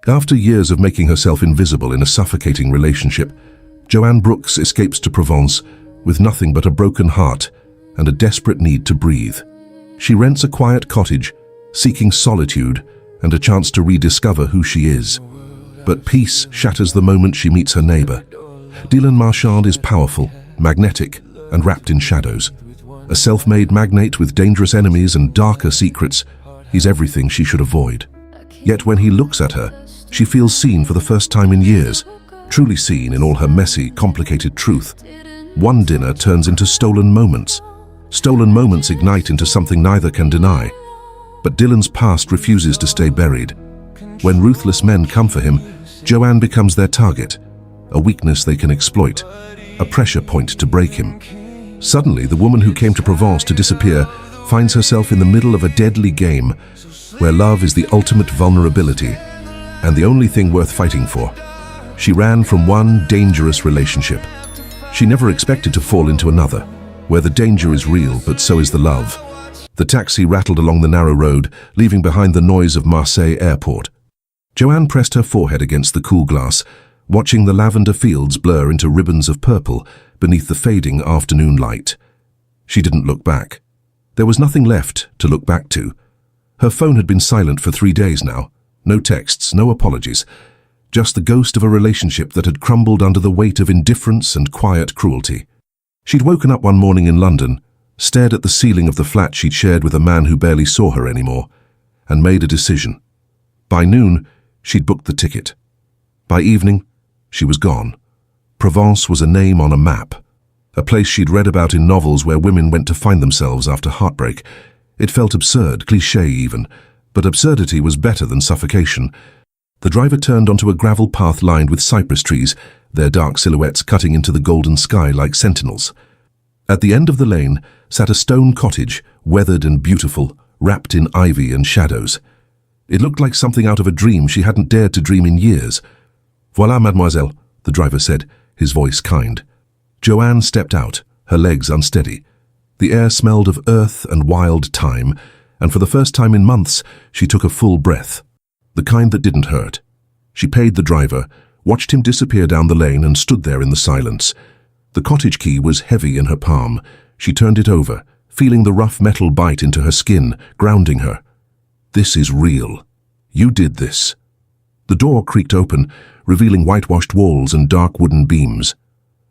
After years of making herself invisible in a suffocating relationship, Joanne Brooks escapes to Provence with nothing but a broken heart and a desperate need to breathe. She rents a quiet cottage, seeking solitude and a chance to rediscover who she is. But peace shatters the moment she meets her neighbor. Dylan Marchand is powerful, magnetic, and wrapped in shadows. A self-made magnate with dangerous enemies and darker secrets, he's everything she should avoid. Yet when he looks at her, she feels seen for the first time in years, truly seen in all her messy, complicated truth. One dinner turns into stolen moments. Stolen moments ignite into something neither can deny. But Dylan's past refuses to stay buried. When ruthless men come for him, Joanne becomes their target, a weakness they can exploit, a pressure point to break him. Suddenly, the woman who came to Provence to disappear finds herself in the middle of a deadly game where love is the ultimate vulnerability and the only thing worth fighting for. She ran from one dangerous relationship. She never expected to fall into another, where the danger is real, but so is the love. The taxi rattled along the narrow road, leaving behind the noise of Marseille airport. Joanne pressed her forehead against the cool glass, watching the lavender fields blur into ribbons of purple beneath the fading afternoon light. She didn't look back. There was nothing left to look back to. Her phone had been silent for 3 days now. No texts, no apologies. Just the ghost of a relationship that had crumbled under the weight of indifference and quiet cruelty. She'd woken up one morning in London, stared at the ceiling of the flat she'd shared with a man who barely saw her anymore, and made a decision. By noon, she'd booked the ticket. By evening, she was gone. Provence was a name on a map, a place she'd read about in novels where women went to find themselves after heartbreak. It felt absurd, cliché even, but absurdity was better than suffocation. The driver turned onto a gravel path lined with cypress trees, their dark silhouettes cutting into the golden sky like sentinels. At the end of the lane sat a stone cottage, weathered and beautiful, wrapped in ivy and shadows. It looked like something out of a dream she hadn't dared to dream in years. "Voilà, mademoiselle," the driver said, his voice kind. Joanne stepped out, her legs unsteady. The air smelled of earth and wild thyme, and for the first time in months, she took a full breath. The kind that didn't hurt. She paid the driver, watched him disappear down the lane and stood there in the silence. The cottage key was heavy in her palm. She turned it over, feeling the rough metal bite into her skin, grounding her. "This is real. You did this." The door creaked open, revealing whitewashed walls and dark wooden beams.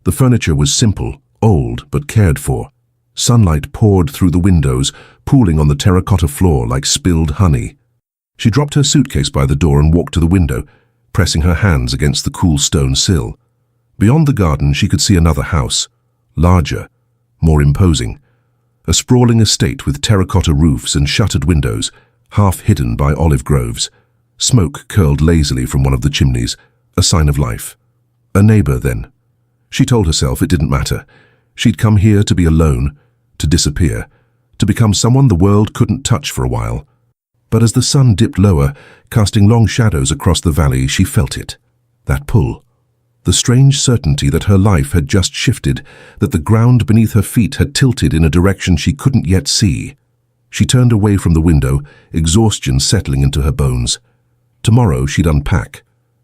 The furniture was simple, old, but cared for. Sunlight poured through the windows, pooling on the terracotta floor like spilled honey. She dropped her suitcase by the door and walked to the window, pressing her hands against the cool stone sill. Beyond the garden, she could see another house, larger, more imposing. A sprawling estate with terracotta roofs and shuttered windows, half hidden by olive groves. Smoke curled lazily from one of the chimneys, a sign of life. A neighbor, then. She told herself it didn't matter. She'd come here to be alone, to disappear, to become someone the world couldn't touch for a while. But as the sun dipped lower, casting long shadows across the valley, she felt it. That pull. The strange certainty that her life had just shifted, that the ground beneath her feet had tilted in a direction she couldn't yet see. She turned away from the window, exhaustion settling into her bones. Tomorrow she'd unpack.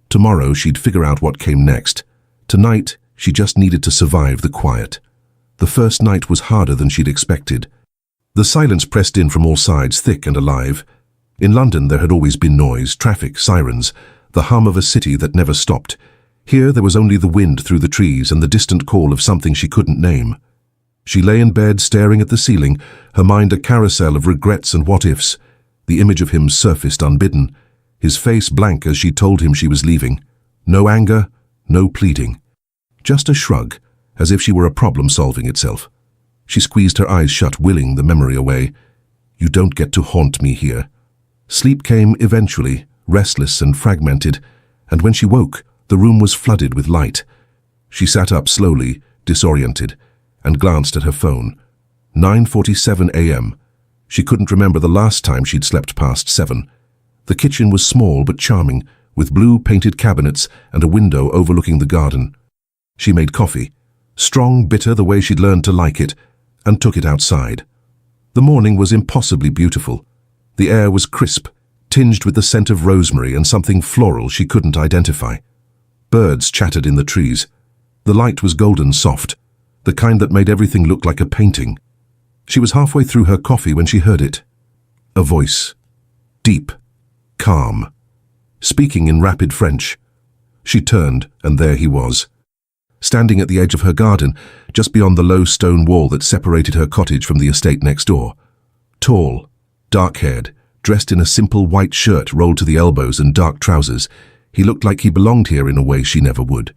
Tomorrow she'd figure out what came next. Tonight, she just needed to survive the quiet. The first night was harder than she'd expected. The silence pressed in from all sides, thick and alive. In London there had always been noise, traffic, sirens, the hum of a city that never stopped. Here there was only the wind through the trees and the distant call of something she couldn't name. She lay in bed staring at the ceiling, her mind a carousel of regrets and what-ifs. The image of him surfaced unbidden, his face blank as she told him she was leaving. No anger, no pleading. Just a shrug, as if she were a problem solving itself. She squeezed her eyes shut, willing the memory away. "You don't get to haunt me here." Sleep came eventually, restless and fragmented, and when she woke, the room was flooded with light. She sat up slowly, disoriented, and glanced at her phone. 9:47 a.m. She couldn't remember the last time she'd slept past 7. The kitchen was small but charming, with blue painted cabinets and a window overlooking the garden. She made coffee, strong, bitter the way she'd learned to like it, and took it outside. The morning was impossibly beautiful. The air was crisp, tinged with the scent of rosemary and something floral she couldn't identify. Birds chattered in the trees. The light was golden soft, the kind that made everything look like a painting. She was halfway through her coffee when she heard it. A voice. Deep. Calm. Speaking in rapid French. She turned, and there he was. Standing at the edge of her garden, just beyond the low stone wall that separated her cottage from the estate next door. Tall, dark-haired, dressed in a simple white shirt rolled to the elbows and dark trousers, he looked like he belonged here in a way she never would.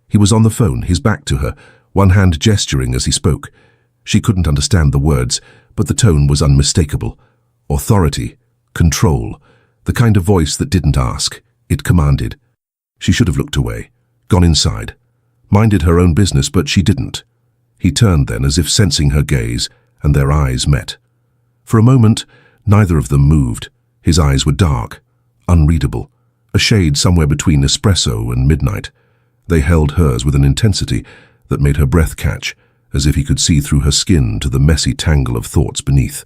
He was on the phone, his back to her, one hand gesturing as he spoke. She couldn't understand the words, but the tone was unmistakable. Authority, control, the kind of voice that didn't ask, it commanded. She should have looked away, gone inside, minded her own business, but she didn't. He turned then as if sensing her gaze, and their eyes met. For a moment, neither of them moved. His eyes were dark, unreadable, a shade somewhere between espresso and midnight. They held hers with an intensity that made her breath catch, as if he could see through her skin to the messy tangle of thoughts beneath.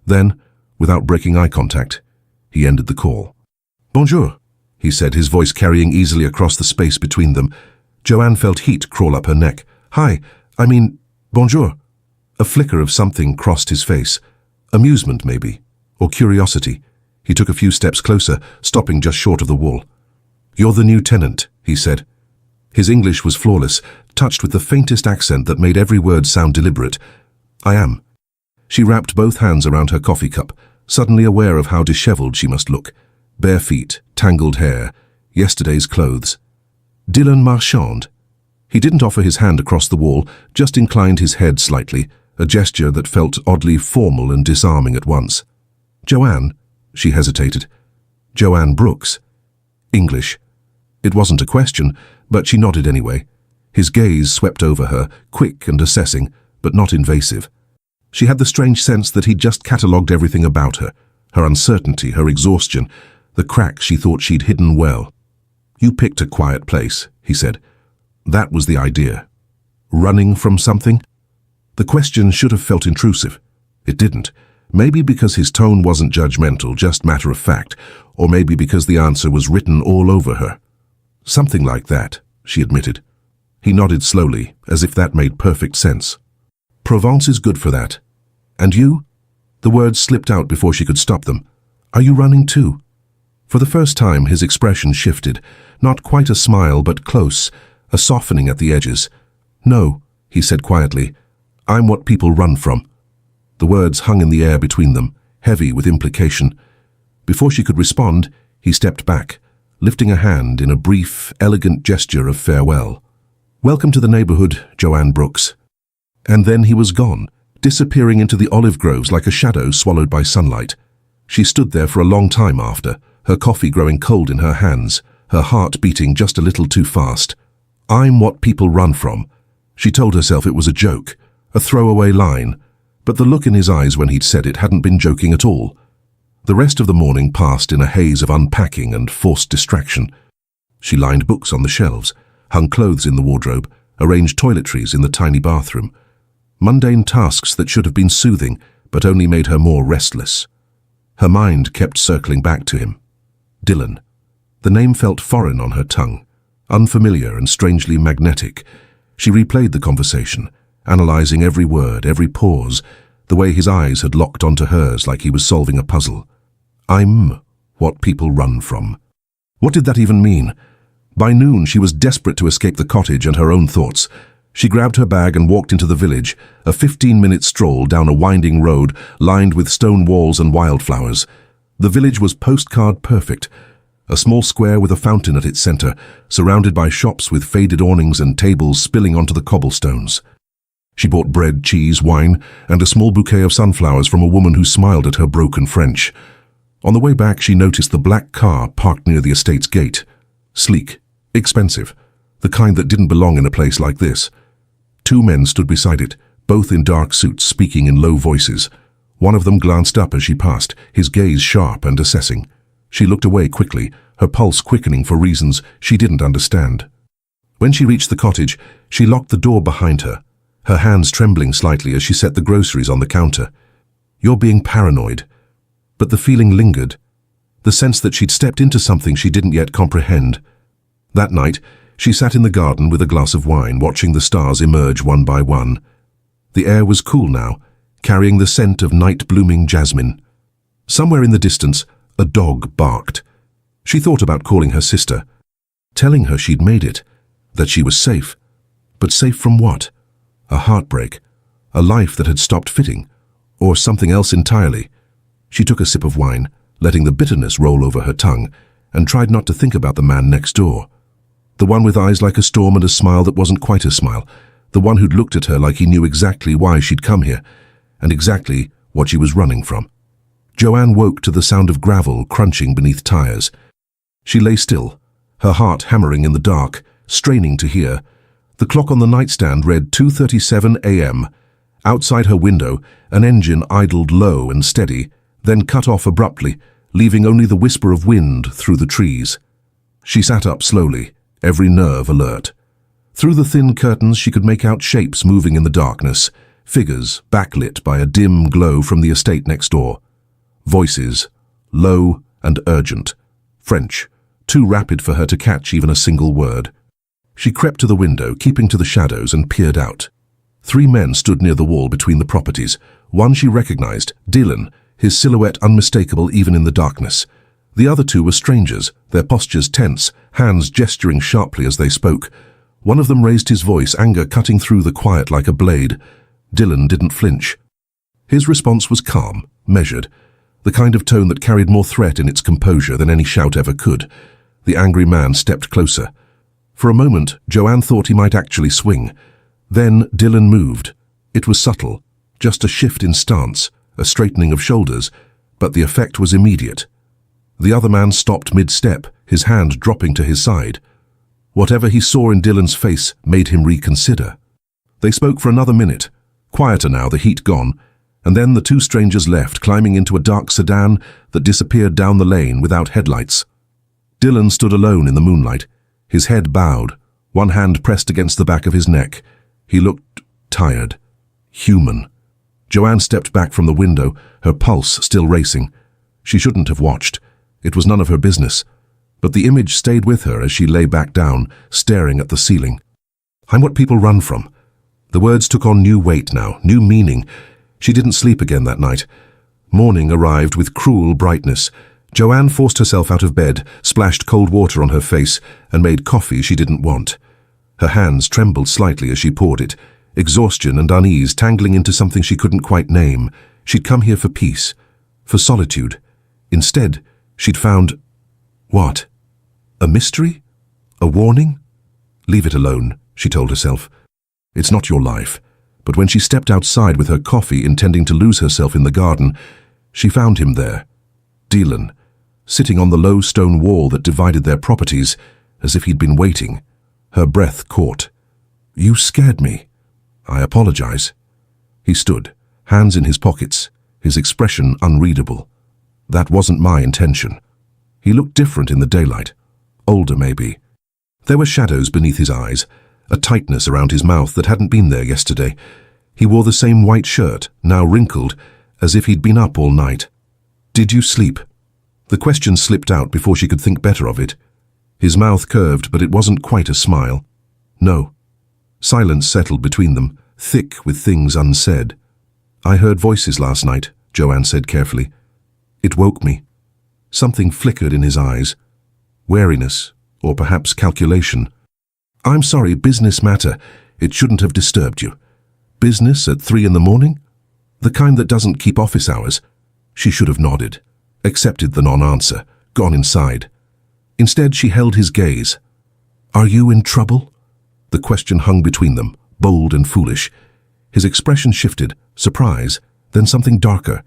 Then, without breaking eye contact, he ended the call. "Bonjour," he said, his voice carrying easily across the space between them. Joanne felt heat crawl up her neck. Bonjour." A flicker of something crossed his face. Amusement, maybe, or curiosity. He took a few steps closer, stopping just short of the wall. "You're the new tenant," he said. His English was flawless, touched with the faintest accent that made every word sound deliberate. "I am." She wrapped both hands around her coffee cup, suddenly aware of how disheveled she must look. Bare feet, tangled hair, yesterday's clothes. "Dylan Marchand." He didn't offer his hand across the wall, just inclined his head slightly, a gesture that felt oddly formal and disarming at once. "Joanne," she hesitated. "Joanne Brooks." English. It wasn't a question, but she nodded anyway. His gaze swept over her, quick and assessing, but not invasive. She had the strange sense that he'd just catalogued everything about her, her uncertainty, her exhaustion, the cracks she thought she'd hidden well. "You picked a quiet place," he said. "That was the idea. Running from something?" The question should have felt intrusive. It didn't. Maybe because his tone wasn't judgmental, just matter of fact, or maybe because the answer was written all over her. "Something like that," she admitted. He nodded slowly, as if that made perfect sense. "Provence is good for that. And you?" The words slipped out before she could stop them. "Are you running too?" For the first time, his expression shifted. Not quite a smile, but close, a softening at the edges. "No," he said quietly. "I'm what people run from." The words hung in the air between them, heavy with implication. Before she could respond, he stepped back, lifting a hand in a brief, elegant gesture of farewell. "Welcome to the neighborhood, Joanne Brooks." And then he was gone, disappearing into the olive groves like a shadow swallowed by sunlight. She stood there for a long time after, her coffee growing cold in her hands, her heart beating just a little too fast. "I'm what people run from." She told herself it was a joke, a throwaway line, but the look in his eyes when he'd said it hadn't been joking at all. The rest of the morning passed in a haze of unpacking and forced distraction. She lined books on the shelves, hung clothes in the wardrobe, arranged toiletries in the tiny bathroom. Mundane tasks that should have been soothing, but only made her more restless. Her mind kept circling back to him. Dylan. The name felt foreign on her tongue, unfamiliar and strangely magnetic. She replayed the conversation, analyzing every word, every pause, the way his eyes had locked onto hers like he was solving a puzzle. "I'm what people run from." What did that even mean? By noon, she was desperate to escape the cottage and her own thoughts. She grabbed her bag and walked into the village, a 15-minute stroll down a winding road lined with stone walls and wildflowers. The village was postcard perfect, a small square with a fountain at its center, surrounded by shops with faded awnings and tables spilling onto the cobblestones. She bought bread, cheese, wine, and a small bouquet of sunflowers from a woman who smiled at her broken French. On the way back, she noticed the black car parked near the estate's gate. Sleek, expensive, the kind that didn't belong in a place like this. Two men stood beside it, both in dark suits, speaking in low voices. One of them glanced up as she passed, his gaze sharp and assessing. She looked away quickly, her pulse quickening for reasons she didn't understand. When she reached the cottage, she locked the door behind her, her hands trembling slightly as she set the groceries on the counter. "You're being paranoid." But the feeling lingered. the sense that she'd stepped into something she didn't yet comprehend. That night, she sat in the garden with a glass of wine, watching the stars emerge one by one. The air was cool now, carrying the scent of night-blooming jasmine. Somewhere in the distance, a dog barked. She thought about calling her sister, telling her she'd made it, that she was safe. But safe from what? A heartbreak, a life that had stopped fitting, or something else entirely. She took a sip of wine, letting the bitterness roll over her tongue, and tried not to think about the man next door. The one with eyes like a storm and a smile that wasn't quite a smile. The one who'd looked at her like he knew exactly why she'd come here, and exactly what she was running from. Joanne woke to the sound of gravel crunching beneath tires. She lay still, her heart hammering in the dark, straining to hear. The clock on the nightstand read 2:37 a.m. Outside her window, an engine idled low and steady, then cut off abruptly, leaving only the whisper of wind through the trees. She sat up slowly, every nerve alert. Through the thin curtains she could make out shapes moving in the darkness, figures backlit by a dim glow from the estate next door. Voices, low and urgent. French, too rapid for her to catch even a single word. She crept to the window, keeping to the shadows, and peered out. 3 men stood near the wall between the properties. One she recognized, Dylan, his silhouette unmistakable even in the darkness. The other 2 were strangers, their postures tense, hands gesturing sharply as they spoke. One of them raised his voice, anger cutting through the quiet like a blade. Dylan didn't flinch. His response was calm, measured, the kind of tone that carried more threat in its composure than any shout ever could. The angry man stepped closer. For a moment, Joanne thought he might actually swing. Then Dylan moved. It was subtle, just a shift in stance, a straightening of shoulders, but the effect was immediate. The other man stopped mid-step, his hand dropping to his side. Whatever he saw in Dylan's face made him reconsider. They spoke for another minute, quieter now, the heat gone, and then the 2 strangers left, climbing into a dark sedan that disappeared down the lane without headlights. Dylan stood alone in the moonlight, his head bowed, one hand pressed against the back of his neck. He looked tired, human. Joanne stepped back from the window, her pulse still racing. She shouldn't have watched. It was none of her business. But the image stayed with her as she lay back down, staring at the ceiling. I'm what people run from. The words took on new weight now, new meaning. She didn't sleep again that night. Morning arrived with cruel brightness. Joanne forced herself out of bed, splashed cold water on her face, and made coffee she didn't want. Her hands trembled slightly as she poured it, exhaustion and unease tangling into something she couldn't quite name. She'd come here for peace, for solitude. Instead, she'd found... what? A mystery? A warning? Leave it alone, she told herself. It's not your life. But when she stepped outside with her coffee, intending to lose herself in the garden, she found him there. Dylan, sitting on the low stone wall that divided their properties, as if he'd been waiting. Her breath caught. You scared me. I apologize. He stood, hands in his pockets, his expression unreadable. That wasn't my intention. He looked different in the daylight. Older, maybe. There were shadows beneath his eyes, a tightness around his mouth that hadn't been there yesterday. He wore the same white shirt, now wrinkled, as if he'd been up all night. Did you sleep? The question slipped out before she could think better of it. His mouth curved, but it wasn't quite a smile. No. Silence settled between them, thick with things unsaid. I heard voices last night, Joanne said carefully. It woke me. Something flickered in his eyes. Wariness, or perhaps calculation. I'm sorry, business matter. It shouldn't have disturbed you. Business at 3 in the morning? The kind that doesn't keep office hours. She should have nodded, accepted the non-answer, gone inside. Instead, she held his gaze. Are you in trouble? The question hung between them, bold and foolish. His expression shifted, surprise, then something darker,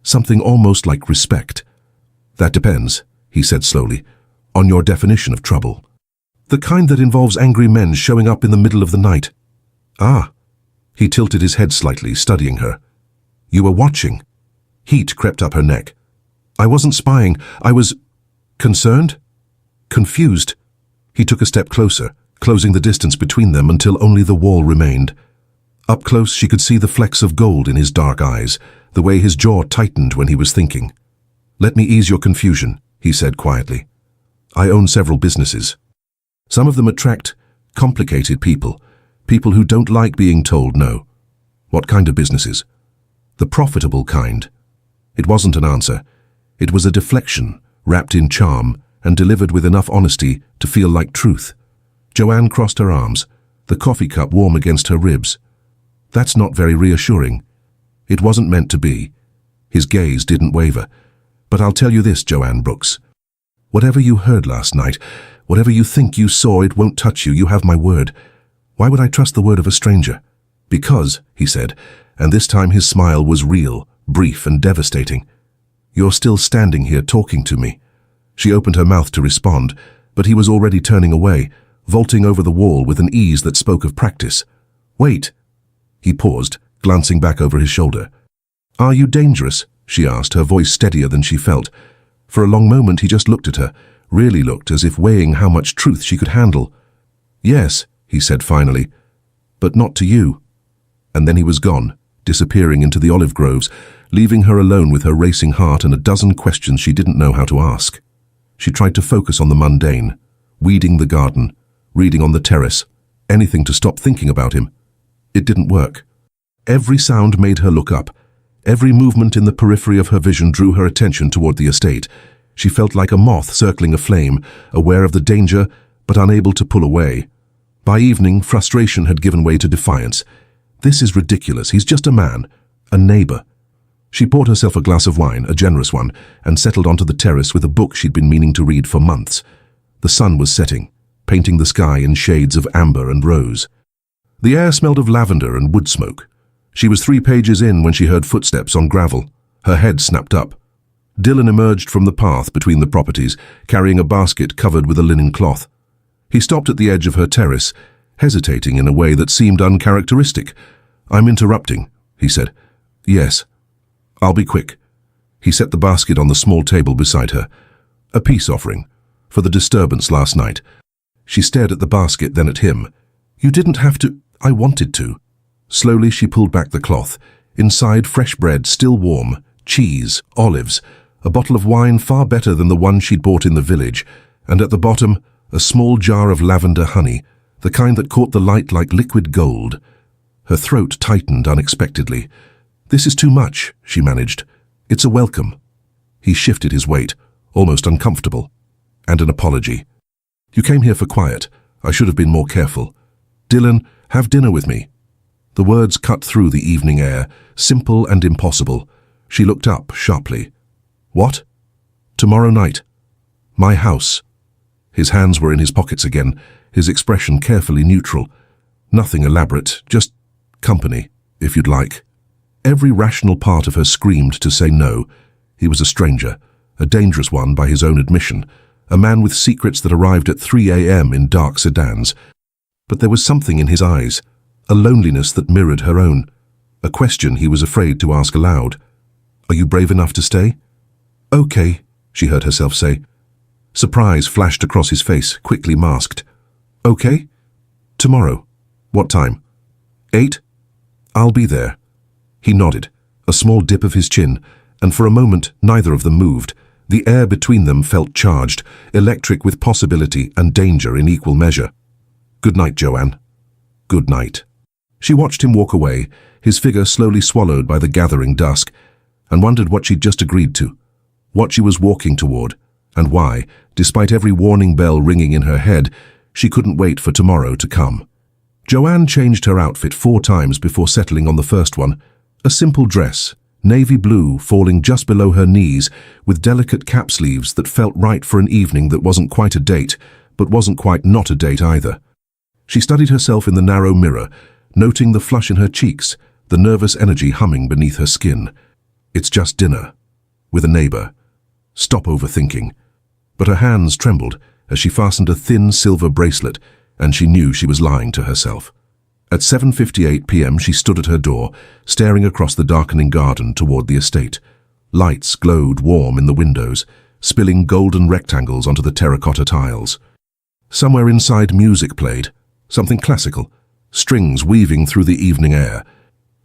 something almost like respect. That depends, he said slowly, on your definition of trouble. The kind that involves angry men showing up in the middle of the night. Ah. He tilted his head slightly, studying her. You were watching. Heat crept up her neck. I wasn't spying. I was... concerned? Confused. He took a step closer, closing the distance between them until only the wall remained. Up close, she could see the flecks of gold in his dark eyes, the way his jaw tightened when he was thinking. Let me ease your confusion, he said quietly. "I own several businesses. Some of them attract complicated people, people who don't like being told no." "What kind of businesses?" "The profitable kind." It wasn't an answer. It was a deflection, wrapped in charm and delivered with enough honesty to feel like truth. Joanne crossed her arms, the coffee cup warm against her ribs. "That's not very reassuring." "It wasn't meant to be." His gaze didn't waver. "But I'll tell you this, Joanne Brooks. Whatever you heard last night, whatever you think you saw, it won't touch you. You have my word. Why would I trust the word of a stranger?" "Because," he said, and this time his smile was real, brief and devastating, "you're still standing here talking to me." She opened her mouth to respond, but he was already turning away, vaulting over the wall with an ease that spoke of practice. "Wait." He paused, glancing back over his shoulder. "Are you dangerous?" she asked, her voice steadier than she felt. For a long moment he just looked at her, really looked, as if weighing how much truth she could handle. "Yes," he said finally, "but not to you." And then he was gone, disappearing into the olive groves, leaving her alone with her racing heart and a dozen questions she didn't know how to ask. She tried to focus on the mundane, weeding the garden, reading on the terrace, anything to stop thinking about him. It didn't work. Every sound made her look up. Every movement in the periphery of her vision drew her attention toward the estate. She felt like a moth circling a flame, aware of the danger, but unable to pull away. By evening, frustration had given way to defiance. "This is ridiculous. He's just a man, a neighbor." She poured herself a glass of wine, a generous one, and settled onto the terrace with a book she'd been meaning to read for months. The sun was setting, painting the sky in shades of amber and rose. The air smelled of lavender and wood smoke. She was 3 pages in when she heard footsteps on gravel. Her head snapped up. Dylan emerged from the path between the properties, carrying a basket covered with a linen cloth. He stopped at the edge of her terrace, hesitating in a way that seemed uncharacteristic. "I'm interrupting," he said. "Yes." "I'll be quick." He set the basket on the small table beside her. "A peace offering, for the disturbance last night." She stared at the basket, then at him. "You didn't have to." "I wanted to." Slowly she pulled back the cloth. Inside, fresh bread, still warm, cheese, olives, a bottle of wine far better than the one she'd bought in the village, and at the bottom, a small jar of lavender honey, the kind that caught the light like liquid gold. Her throat tightened unexpectedly. "This is too much," she managed. "It's a welcome." He shifted his weight, almost uncomfortable. "And an apology. You came here for quiet. I should have been more careful. Dylan, have dinner with me." The words cut through the evening air, simple and impossible. She looked up sharply. "What?" "Tomorrow night. My house." His hands were in his pockets again, his expression carefully neutral. "Nothing elaborate, just company, if you'd like." Every rational part of her screamed to say no. He was a stranger, a dangerous one by his own admission, a man with secrets that arrived at 3 a.m. in dark sedans. But there was something in his eyes, a loneliness that mirrored her own, a question he was afraid to ask aloud. "Are you brave enough to stay?" "Okay," she heard herself say. Surprise flashed across his face, quickly masked. "Okay? Tomorrow. What time?" 8? "I'll be there." He nodded, a small dip of his chin, and for a moment neither of them moved. The air between them felt charged, electric with possibility and danger in equal measure. "Good night, Joanne." "Good night." She watched him walk away, his figure slowly swallowed by the gathering dusk, and wondered what she'd just agreed to, what she was walking toward, and why, despite every warning bell ringing in her head, she couldn't wait for tomorrow to come. Joanne changed her outfit 4 times before settling on the first one, a simple dress, navy blue falling just below her knees, with delicate cap sleeves that felt right for an evening that wasn't quite a date, but wasn't quite not a date either. She studied herself in the narrow mirror, noting the flush in her cheeks, the nervous energy humming beneath her skin. It's just dinner. With a neighbor. Stop overthinking. But her hands trembled as she fastened a thin silver bracelet, and she knew she was lying to herself. At 7:58 p.m. she stood at her door, staring across the darkening garden toward the estate. Lights glowed warm in the windows, spilling golden rectangles onto the terracotta tiles. Somewhere inside music played, something classical, strings weaving through the evening air.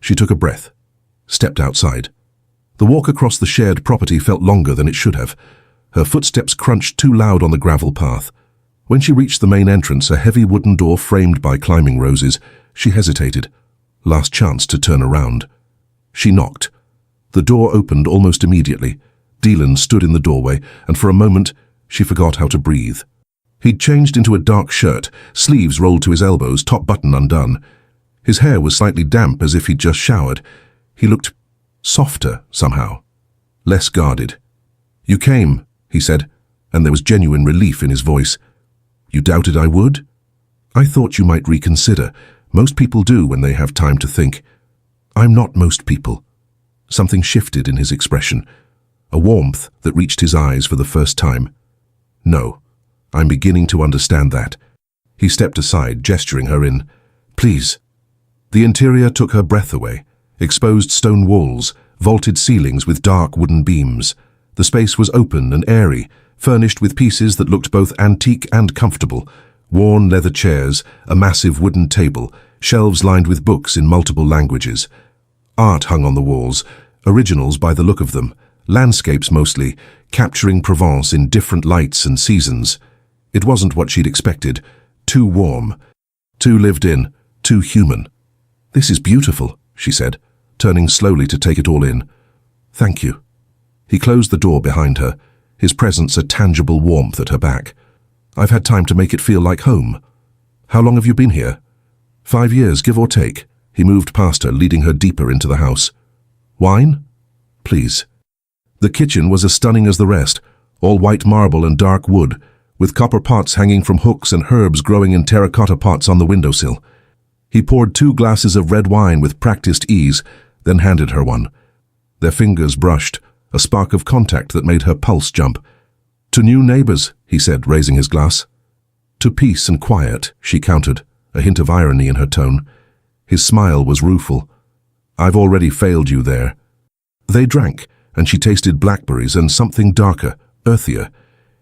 She took a breath, stepped outside. The walk across the shared property felt longer than it should have. Her footsteps crunched too loud on the gravel path. When she reached the main entrance, a heavy wooden door framed by climbing roses, she hesitated. Last chance to turn around. She knocked. The door opened almost immediately. Dylan stood in the doorway, and for a moment, she forgot how to breathe. He'd changed into a dark shirt, sleeves rolled to his elbows, top button undone. His hair was slightly damp, as if he'd just showered. He looked softer, somehow. Less guarded. "You came," he said, and there was genuine relief in his voice. "You doubted I would? I thought you might reconsider. Most people do when they have time to think. I'm not most people." Something shifted in his expression, a warmth that reached his eyes for the first time. "No, I'm beginning to understand that." He stepped aside, gesturing her in. "Please." The interior took her breath away. Exposed stone walls, vaulted ceilings with dark wooden beams. The space was open and airy, furnished with pieces that looked both antique and comfortable. Worn leather chairs, a massive wooden table, shelves lined with books in multiple languages. Art hung on the walls, originals by the look of them, landscapes mostly, capturing Provence in different lights and seasons. It wasn't what she'd expected. Too warm. Too lived in. Too human. "This is beautiful," she said, turning slowly to take it all in. "Thank you." He closed the door behind her, his presence a tangible warmth at her back. "I've had time to make it feel like home." "How long have you been here?" 5 years, give or take." He moved past her, leading her deeper into the house. "Wine?" "Please." The kitchen was as stunning as the rest, all white marble and dark wood, with copper pots hanging from hooks and herbs growing in terracotta pots on the windowsill. He poured 2 glasses of red wine with practiced ease, then handed her one. Their fingers brushed, a spark of contact that made her pulse jump. "To new neighbors," he said, raising his glass. "To peace and quiet," she countered, a hint of irony in her tone. His smile was rueful. "I've already failed you there." They drank, and she tasted blackberries and something darker, earthier.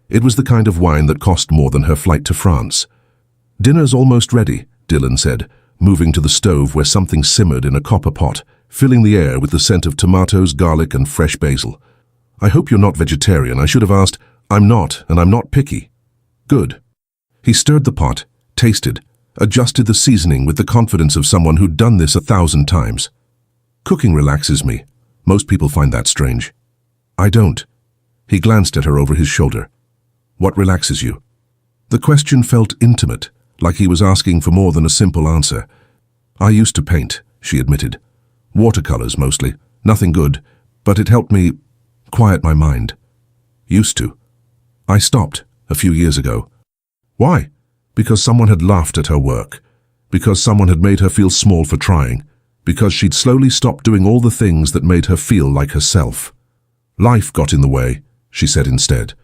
It was the kind of wine that cost more than her flight to France. "Dinner's almost ready," Dylan said, moving to the stove where something simmered in a copper pot, filling the air with the scent of tomatoes, garlic, and fresh basil. "I hope you're not vegetarian. I should have asked." "I'm not, and I'm not picky." "Good." He stirred the pot, tasted, adjusted the seasoning with the confidence of someone who'd done this 1,000 times. "Cooking relaxes me. Most people find that strange." "I don't." He glanced at her over his shoulder. "What relaxes you?" The question felt intimate, like he was asking for more than a simple answer. "I used to paint," she admitted. "Watercolors mostly. Nothing good, but it helped me quiet my mind." "Used to." "I stopped a few years ago." "Why?" "Because someone had laughed at her work. Because someone had made her feel small for trying. Because she'd slowly stopped doing all the things that made her feel like herself." "Life got in the way," she said instead.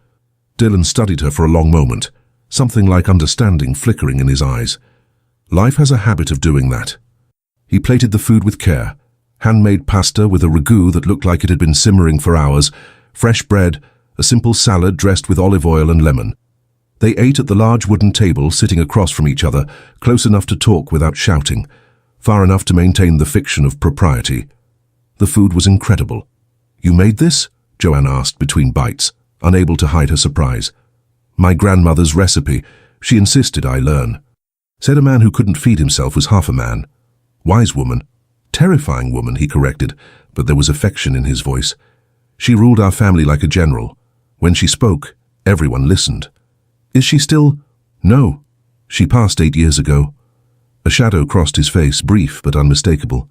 Dylan studied her for a long moment, something like understanding flickering in his eyes. "Life has a habit of doing that." He plated the food with care. Handmade pasta with a ragu that looked like it had been simmering for hours, fresh bread, a simple salad dressed with olive oil and lemon. They ate at the large wooden table sitting across from each other, close enough to talk without shouting, far enough to maintain the fiction of propriety. The food was incredible. "You made this?" Joanne asked between bites, unable to hide her surprise. "My grandmother's recipe. She insisted I learn." Said a man who couldn't feed himself was half a man. "Wise woman." "Terrifying woman," he corrected, but there was affection in his voice. "She ruled our family like a general. When she spoke, everyone listened." "Is she still?" "No. She passed 8 years ago." A shadow crossed his face, brief but unmistakable.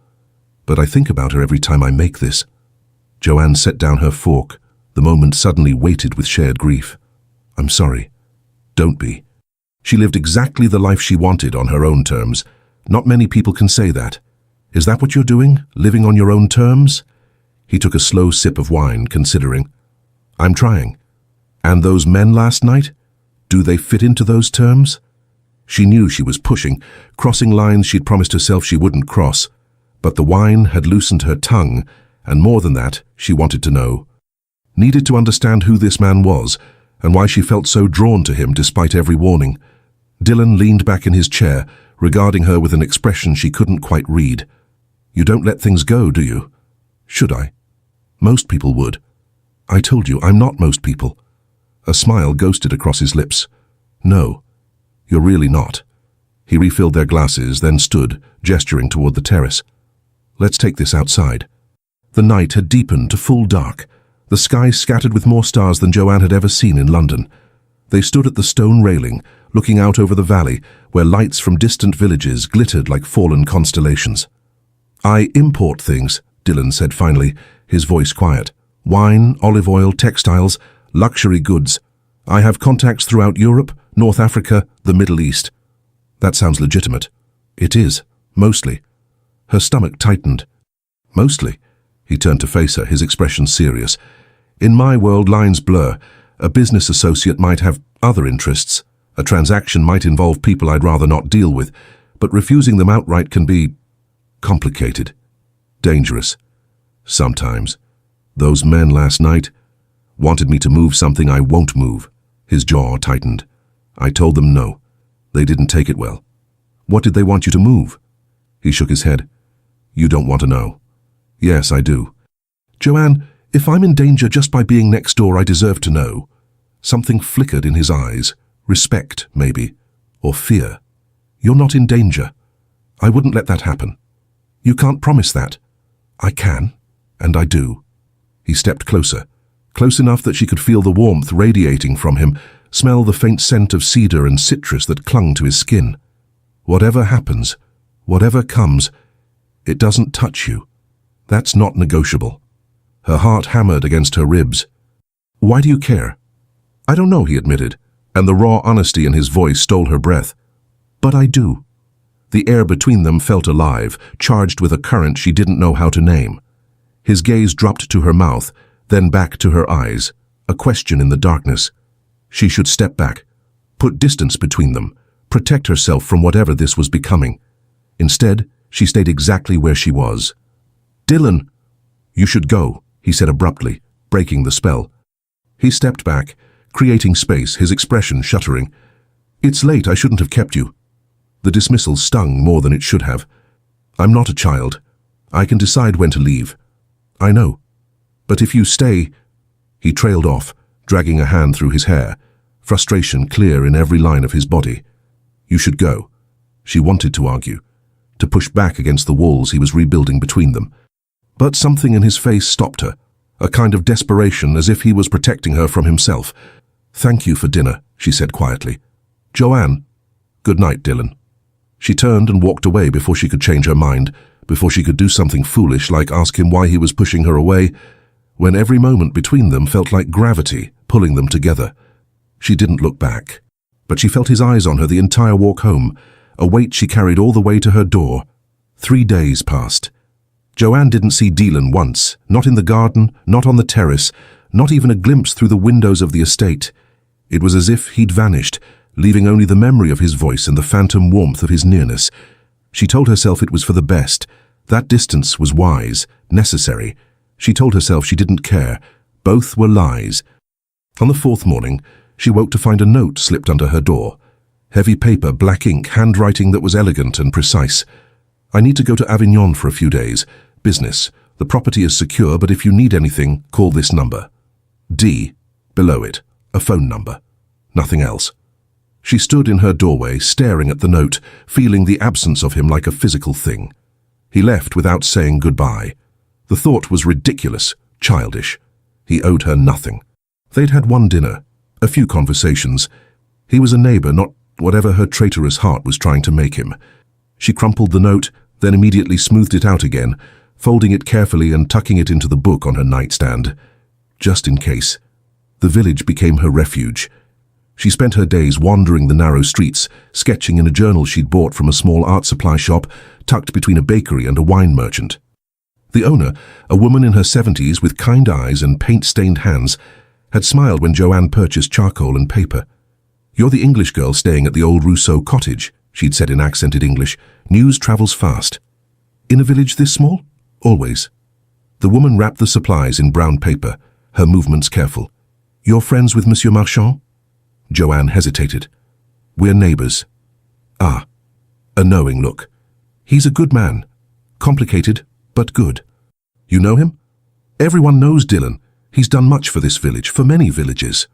"But I think about her every time I make this." Joanne set down her fork, the moment suddenly weighted with shared grief. "I'm sorry." "Don't be." She lived exactly the life she wanted on her own terms. Not many people can say that. "Is that what you're doing? Living on your own terms?" He took a slow sip of wine, considering. "I'm trying." "And those men last night? Do they fit into those terms?" She knew she was pushing, crossing lines she'd promised herself she wouldn't cross. But the wine had loosened her tongue, and more than that, she wanted to know. Needed to understand who this man was, and why she felt so drawn to him despite every warning. Dylan leaned back in his chair, regarding her with an expression she couldn't quite read. "You don't let things go, do you?" "Should I?" "Most people would." "I told you, I'm not most people." A smile ghosted across his lips. No, you're really not. He refilled their glasses, then stood, gesturing toward the terrace. Let's take this outside. The night had deepened to full dark, the sky scattered with more stars than Joanne had ever seen in London. They stood at the stone railing, looking out over the valley, where lights from distant villages glittered like fallen constellations. I import things, Dylan said finally, his voice quiet. Wine, olive oil, textiles, luxury goods. I have contacts throughout Europe, North Africa, the Middle East. That sounds legitimate. It is, mostly. Her stomach tightened. Mostly. He turned to face her, his expression serious. In my world, lines blur. A business associate might have other interests. A transaction might involve people I'd rather not deal with, but refusing them outright can be complicated, dangerous. Sometimes. Those men last night wanted me to move something I won't move. His jaw tightened. I told them no. They didn't take it well. What did they want you to move? He shook his head. You don't want to know. Yes, I do. Joanne, if I'm in danger just by being next door, I deserve to know. Something flickered in his eyes. Respect, maybe. Or fear. You're not in danger. I wouldn't let that happen. You can't promise that. I can, and I do. He stepped closer, close enough that she could feel the warmth radiating from him, smell the faint scent of cedar and citrus that clung to his skin. Whatever happens, whatever comes, it doesn't touch you. That's not negotiable. Her heart hammered against her ribs. Why do you care? I don't know, he admitted, and the raw honesty in his voice stole her breath. But I do. The air between them felt alive, charged with a current she didn't know how to name. His gaze dropped to her mouth, then back to her eyes, a question in the darkness. She should step back, put distance between them, protect herself from whatever this was becoming. Instead, she stayed exactly where she was. Dylan! You should go, he said abruptly, breaking the spell. He stepped back, creating space, his expression shuddering. It's late, I shouldn't have kept you. The dismissal stung more than it should have. I'm not a child. I can decide when to leave. I know. But if you stay... He trailed off, dragging a hand through his hair, frustration clear in every line of his body. You should go. She wanted to argue, to push back against the walls he was rebuilding between them. But something in his face stopped her, a kind of desperation as if he was protecting her from himself. Thank you for dinner, she said quietly. Joanne. Good night, Dylan. She turned and walked away before she could change her mind, before she could do something foolish like ask him why he was pushing her away, when every moment between them felt like gravity pulling them together. She didn't look back, but she felt his eyes on her the entire walk home, a weight she carried all the way to her door. 3 days passed. Joanne didn't see Dylan once, not in the garden, not on the terrace, not even a glimpse through the windows of the estate. It was as if he'd vanished, leaving only the memory of his voice and the phantom warmth of his nearness. She told herself it was for the best. That distance was wise, necessary. She told herself she didn't care. Both were lies. On the 4th morning, she woke to find a note slipped under her door. Heavy paper, black ink, handwriting that was elegant and precise. I need to go to Avignon for a few days. Business. The property is secure, but if you need anything, call this number. D. Below it. A phone number. Nothing else. She stood in her doorway, staring at the note, feeling the absence of him like a physical thing. He left without saying goodbye. The thought was ridiculous, childish. He owed her nothing. They'd had one dinner, a few conversations. He was a neighbor, not whatever her traitorous heart was trying to make him. She crumpled the note, then immediately smoothed it out again, folding it carefully and tucking it into the book on her nightstand. Just in case. The village became her refuge. She spent her days wandering the narrow streets, sketching in a journal she'd bought from a small art supply shop tucked between a bakery and a wine merchant. The owner, a woman in her 70s with kind eyes and paint-stained hands, had smiled when Joanne purchased charcoal and paper. You're the English girl staying at the old Rousseau cottage, she'd said in accented English. News travels fast. In a village this small? Always. The woman wrapped the supplies in brown paper, her movements careful. You're friends with Monsieur Marchand? Joanne hesitated. We're neighbors. Ah, a knowing look. He's a good man. Complicated, but good. You know him? Everyone knows Dylan. He's done much for this village, for many villages.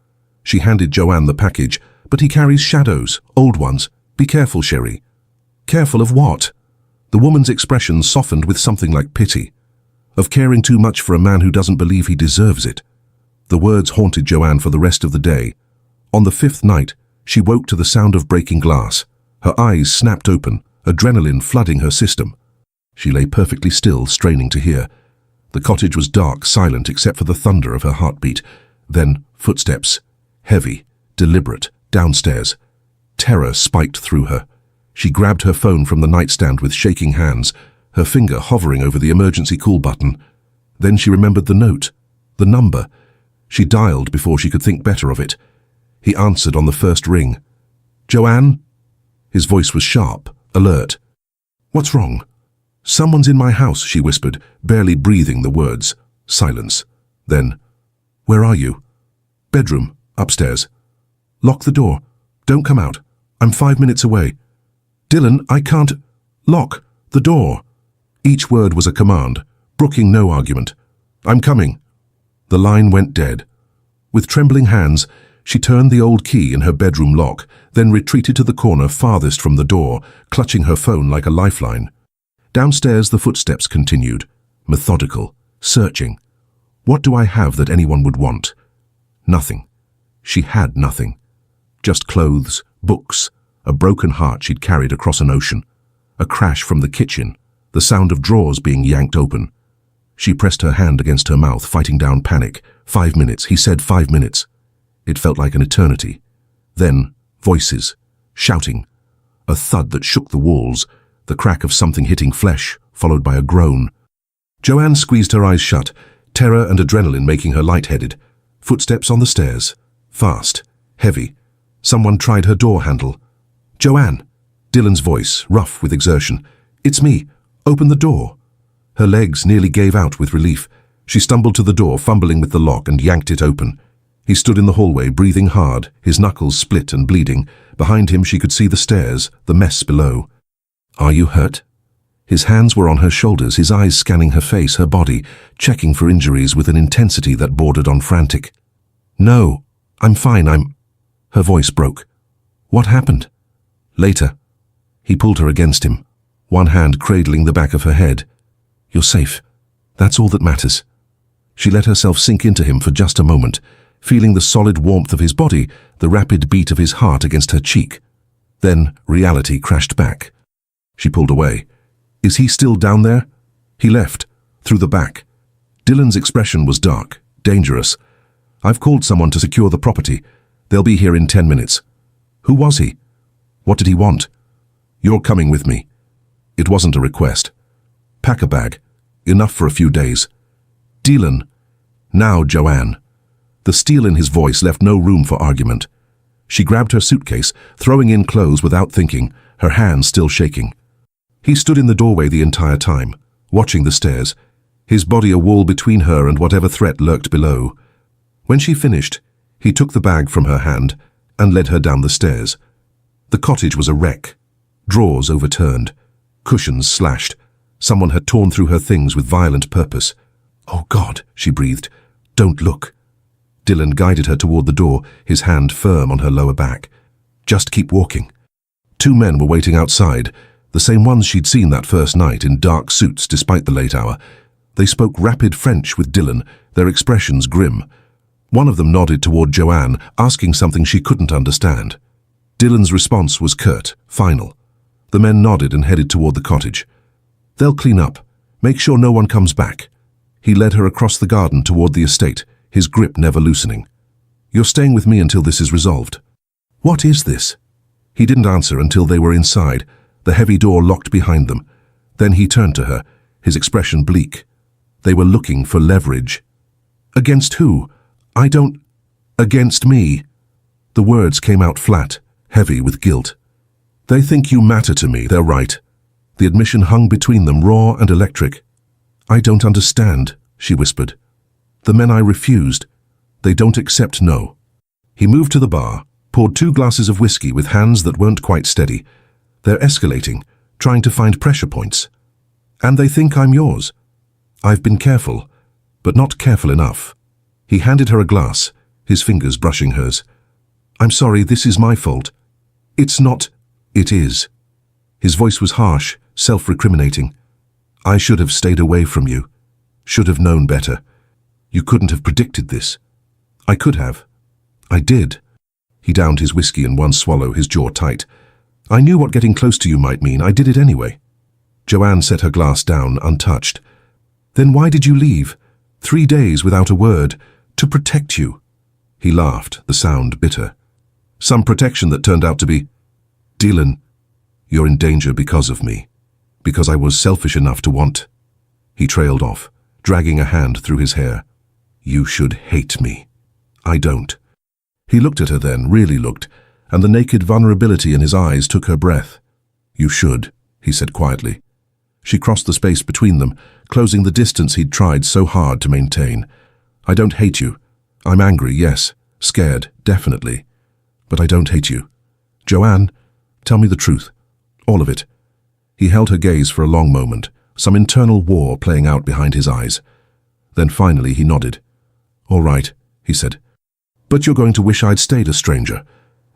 She handed Joanne the package. But he carries shadows, old ones. Be careful, Sherry. Careful of what? The woman's expression softened with something like pity. Of caring too much for a man who doesn't believe he deserves it. The words haunted Joanne for the rest of the day. On the 5th night, she woke to the sound of breaking glass. Her eyes snapped open, adrenaline flooding her system. She lay perfectly still, straining to hear. The cottage was dark, silent except for the thunder of her heartbeat. Then, footsteps. Heavy, deliberate, downstairs. Terror spiked through her. She grabbed her phone from the nightstand with shaking hands, her finger hovering over the emergency call button. Then she remembered the note, the number. She dialed before she could think better of it. He answered on the first ring. "Joanne?" His voice was sharp, alert. "What's wrong?" "Someone's in my house," she whispered, barely breathing the words. Silence. Then, "Where are you?" "Bedroom, upstairs." "Lock the door. Don't come out. I'm 5 minutes away." "Dylan, I can't." "Lock the door." Each word was a command, brooking no argument. "I'm coming." The line went dead. With trembling hands, she turned the old key in her bedroom lock, then retreated to the corner farthest from the door, clutching her phone like a lifeline. Downstairs the footsteps continued, methodical, searching. What do I have that anyone would want? Nothing. She had nothing. Just clothes, books, a broken heart she'd carried across an ocean, a crash from the kitchen, the sound of drawers being yanked open. She pressed her hand against her mouth, fighting down panic. 5 minutes, he said 5 minutes. It felt like an eternity. Then, voices, shouting. A thud that shook the walls, the crack of something hitting flesh, followed by a groan. Joanne squeezed her eyes shut, terror and adrenaline making her lightheaded. Footsteps on the stairs. Fast. Heavy. Someone tried her door handle. "Joanne!" Dylan's voice, rough with exertion. "It's me. Open the door." Her legs nearly gave out with relief. She stumbled to the door, fumbling with the lock, and yanked it open. He stood in the hallway, breathing hard, his knuckles split and bleeding. Behind him she could see the stairs, the mess below. "Are you hurt?" His hands were on her shoulders, his eyes scanning her face, her body, checking for injuries with an intensity that bordered on frantic. "No, I'm fine, Her voice broke. "What happened?" "Later." He pulled her against him, one hand cradling the back of her head. "You're safe. That's all that matters." She let herself sink into him for just a moment, feeling the solid warmth of his body, the rapid beat of his heart against her cheek. Then reality crashed back. She pulled away. "Is he still down there?" He left, through the back. Dylan's expression was dark, dangerous. "I've called someone to secure the property. They'll be here in 10 minutes. "Who was he? What did he want?" "You're coming with me." It wasn't a request. "Pack a bag. Enough for a few days." "Dylan." "Now, Joanne." The steel in his voice left no room for argument. She grabbed her suitcase, throwing in clothes without thinking, her hands still shaking. He stood in the doorway the entire time, watching the stairs, his body a wall between her and whatever threat lurked below. When she finished, he took the bag from her hand and led her down the stairs. The cottage was a wreck. Drawers overturned, cushions slashed. Someone had torn through her things with violent purpose. "Oh God," she breathed. "Don't look." Dylan guided her toward the door, his hand firm on her lower back. "Just keep walking." 2 men were waiting outside, the same ones she'd seen that first night in dark suits despite the late hour. They spoke rapid French with Dylan, their expressions grim. One of them nodded toward Joanne, asking something she couldn't understand. Dylan's response was curt, final. The men nodded and headed toward the cottage. "They'll clean up. Make sure no one comes back." He led her across the garden toward the estate, his grip never loosening. "You're staying with me until this is resolved." "What is this?" He didn't answer until they were inside, the heavy door locked behind them. Then he turned to her, his expression bleak. They were looking for leverage. "Against who? I don't—" "Against me." The words came out flat, heavy with guilt. "They think you matter to me, they're right." The admission hung between them, raw and electric. "I don't understand," she whispered. "The men I refused. They don't accept no." He moved to the bar, poured 2 glasses of whiskey with hands that weren't quite steady. "They're escalating, trying to find pressure points. And they think I'm yours. I've been careful, but not careful enough." He handed her a glass, his fingers brushing hers. I'm sorry, this is my fault. It's not. It is. His voice was harsh, self-recriminating. I should have stayed away from you. Should have known better. You couldn't have predicted this. I could have. I did. He downed his whiskey in one swallow, his jaw tight. I knew what getting close to you might mean. I did it anyway. Joanne set her glass down, untouched. Then why did you leave? 3 days without a word. To protect you. He laughed, the sound bitter. Some protection that turned out to be... Dylan, you're in danger because of me. Because I was selfish enough to want... He trailed off, dragging a hand through his hair. You should hate me. I don't. He looked at her then, really looked, and the naked vulnerability in his eyes took her breath. You should, he said quietly. She crossed the space between them, closing the distance he'd tried so hard to maintain. I don't hate you. I'm angry, yes. Scared, definitely. But I don't hate you. Joanne, tell me the truth. All of it. He held her gaze for a long moment, some internal war playing out behind his eyes. Then finally he nodded. All right, he said. But you're going to wish I'd stayed a stranger.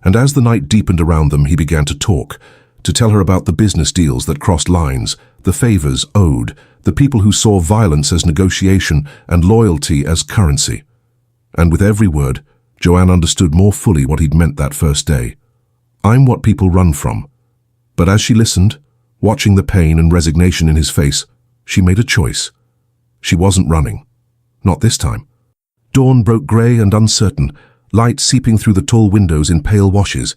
And as the night deepened around them, he began to talk, to tell her about the business deals that crossed lines, the favors owed, the people who saw violence as negotiation and loyalty as currency. And with every word, Joanne understood more fully what he'd meant that first day. I'm what people run from. But as she listened, watching the pain and resignation in his face, she made a choice. She wasn't running. Not this time. Dawn broke grey and uncertain, light seeping through the tall windows in pale washes.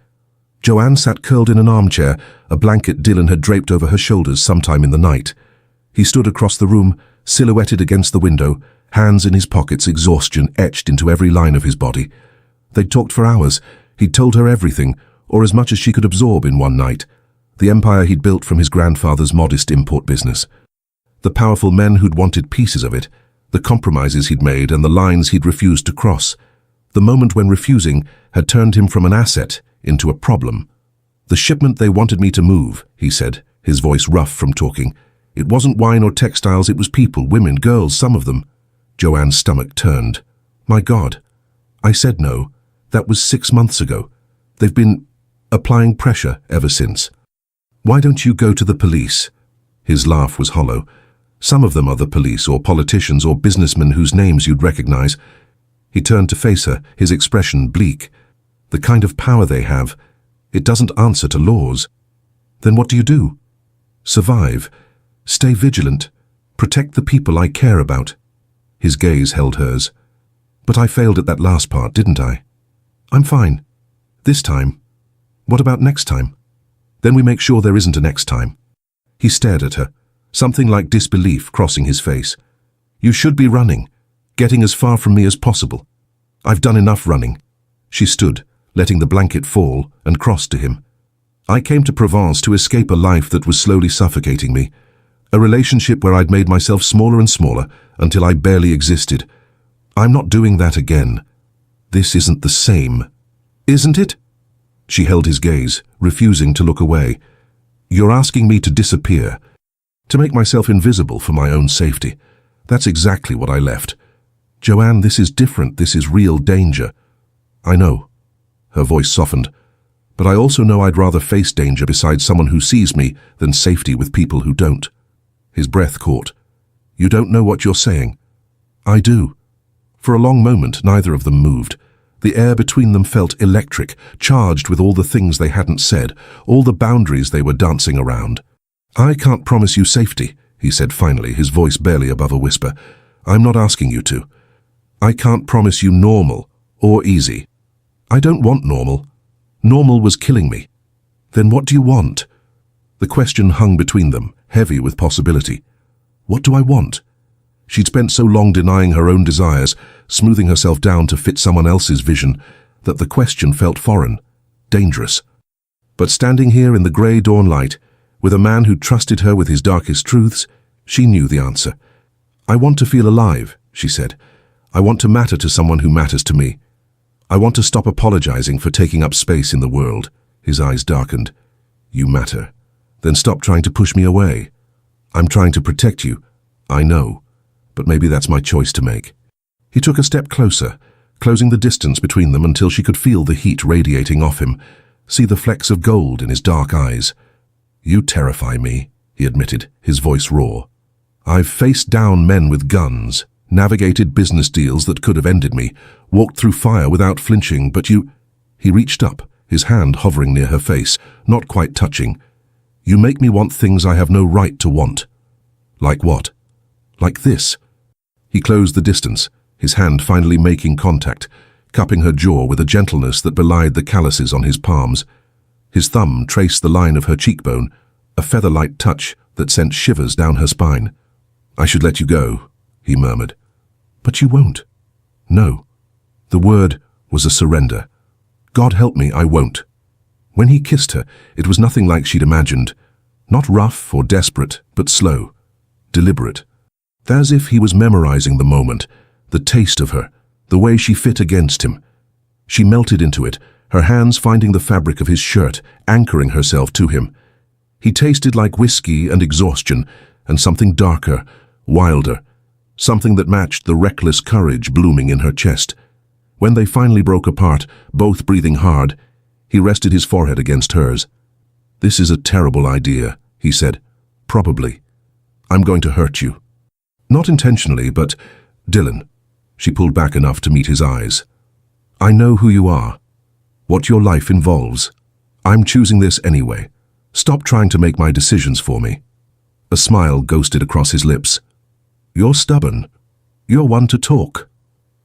Joanne sat curled in an armchair, a blanket Dylan had draped over her shoulders sometime in the night. He stood across the room, silhouetted against the window, hands in his pockets, exhaustion etched into every line of his body. They'd talked for hours. He'd told her everything, or as much as she could absorb in one night. The empire he'd built from his grandfather's modest import business. The powerful men who'd wanted pieces of it, the compromises he'd made and the lines he'd refused to cross. The moment when refusing had turned him from an asset into a problem. The shipment they wanted me to move, he said, his voice rough from talking. It wasn't wine or textiles, it was people, women, girls, some of them. Joanne's stomach turned. My God. I said no. That was 6 months ago. They've been applying pressure ever since. Why don't you go to the police? His laugh was hollow. Some of them are the police or politicians or businessmen whose names you'd recognize. He turned to face her, his expression bleak. The kind of power they have, it doesn't answer to laws. Then what do you do? Survive. Stay vigilant. Protect the people I care about. His gaze held hers. But I failed at that last part, didn't I? I'm fine. This time. What about next time? Then we make sure there isn't a next time. He stared at her, something like disbelief crossing his face. You should be running, getting as far from me as possible. I've done enough running. She stood, letting the blanket fall, and crossed to him. I came to Provence to escape a life that was slowly suffocating me, a relationship where I'd made myself smaller and smaller until I barely existed. I'm not doing that again. This isn't the same. Isn't it? She held his gaze, refusing to look away. You're asking me to disappear, to make myself invisible for my own safety. That's exactly what I left. Joanne, this is different. This is real danger. I know. Her voice softened. But I also know I'd rather face danger beside someone who sees me than safety with people who don't. His breath caught. You don't know what you're saying. I do. For a long moment, neither of them moved. The air between them felt electric, charged with all the things they hadn't said, all the boundaries they were dancing around. I can't promise you safety, he said finally, his voice barely above a whisper. I'm not asking you to. I can't promise you normal or easy. I don't want normal. Normal was killing me. Then what do you want? The question hung between them, heavy with possibility. What do I want? She'd spent so long denying her own desires, smoothing herself down to fit someone else's vision, that the question felt foreign, dangerous. But standing here in the grey dawn light, with a man who trusted her with his darkest truths, she knew the answer. I want to feel alive, she said. I want to matter to someone who matters to me. I want to stop apologizing for taking up space in the world. His eyes darkened. You matter. Then stop trying to push me away. I'm trying to protect you. I know. But maybe that's my choice to make. He took a step closer, closing the distance between them until she could feel the heat radiating off him, see the flecks of gold in his dark eyes. "You terrify me," he admitted, his voice raw. "I've faced down men with guns, navigated business deals that could have ended me, walked through fire without flinching, but you—" He reached up, his hand hovering near her face, not quite touching. "You make me want things I have no right to want." "Like what?" "Like this." He closed the distance, his hand finally making contact, cupping her jaw with a gentleness that belied the calluses on his palms. His thumb traced the line of her cheekbone, a feather-light touch that sent shivers down her spine. "I should let you go," he murmured. "But you won't." "No." The word was a surrender. "God help me, I won't." When he kissed her, it was nothing like she'd imagined. Not rough or desperate, but slow, deliberate. As if he was memorizing the moment, the taste of her, the way she fit against him. She melted into it, her hands finding the fabric of his shirt, anchoring herself to him. He tasted like whiskey and exhaustion, and something darker, wilder, something that matched the reckless courage blooming in her chest. When they finally broke apart, both breathing hard, he rested his forehead against hers. "This is a terrible idea," he said. "Probably. I'm going to hurt you." Not intentionally, but, "Dylan." She pulled back enough to meet his eyes. "I know who you are, what your life involves. I'm choosing this anyway. Stop trying to make my decisions for me." A smile ghosted across his lips. "You're stubborn. You're one to talk."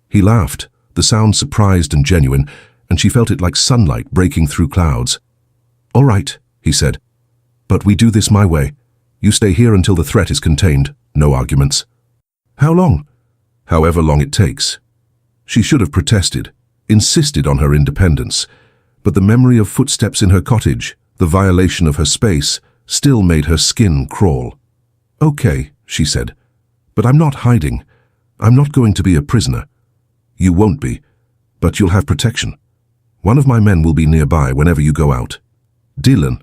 He laughed, the sound surprised and genuine, and she felt it like sunlight breaking through clouds. "All right," he said. "But we do this my way. You stay here until the threat is contained. No arguments." "How long?" "However long it takes." She should have protested, insisted on her independence, but the memory of footsteps in her cottage, the violation of her space, still made her skin crawl. "Okay," she said, "but I'm not hiding. I'm not going to be a prisoner." "You won't be, but you'll have protection. One of my men will be nearby whenever you go out." "Dylan."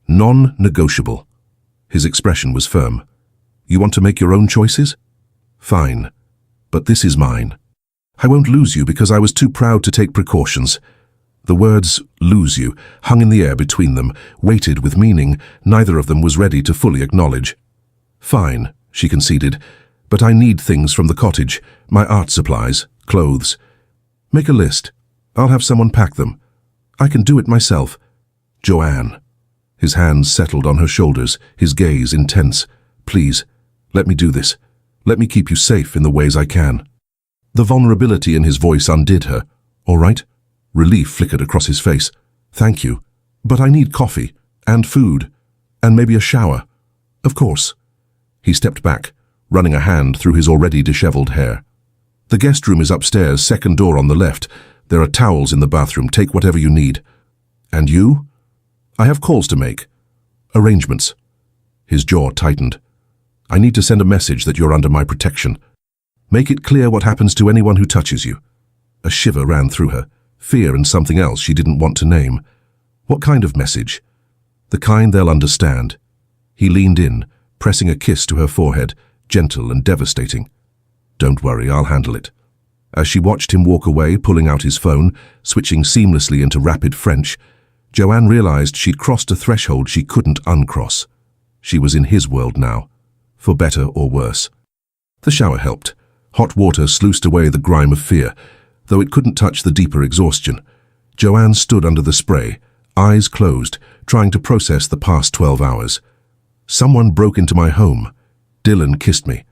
"Non-negotiable." His expression was firm. "You want to make your own choices? Fine. But this is mine. I won't lose you because I was too proud to take precautions." The words, "lose you," hung in the air between them, weighted with meaning neither of them was ready to fully acknowledge. "Fine," she conceded, "but I need things from the cottage, my art supplies, clothes. Make a list. I'll have someone pack them. I can do it myself." "Joanne." His hands settled on her shoulders, his gaze intense. "Please, let me do this. Let me keep you safe in the ways I can." The vulnerability in his voice undid her. "All right?" Relief flickered across his face. "Thank you. But I need coffee, and food, and maybe a shower." "Of course." He stepped back, running a hand through his already disheveled hair. "The guest room is upstairs, second door on the left. There are towels in the bathroom. Take whatever you need." "And you?" "I have calls to make. Arrangements." His jaw tightened. "I need to send a message that you're under my protection. Make it clear what happens to anyone who touches you." A shiver ran through her, fear and something else she didn't want to name. "What kind of message?" "The kind they'll understand." He leaned in, pressing a kiss to her forehead, gentle and devastating. "Don't worry, I'll handle it." As she watched him walk away, pulling out his phone, switching seamlessly into rapid French, Joanne realized she'd crossed a threshold she couldn't uncross. She was in his world now, for better or worse. The shower helped. Hot water sluiced away the grime of fear, though it couldn't touch the deeper exhaustion. Joanne stood under the spray, eyes closed, trying to process the past 12 hours. Someone broke into my home. Dylan kissed me.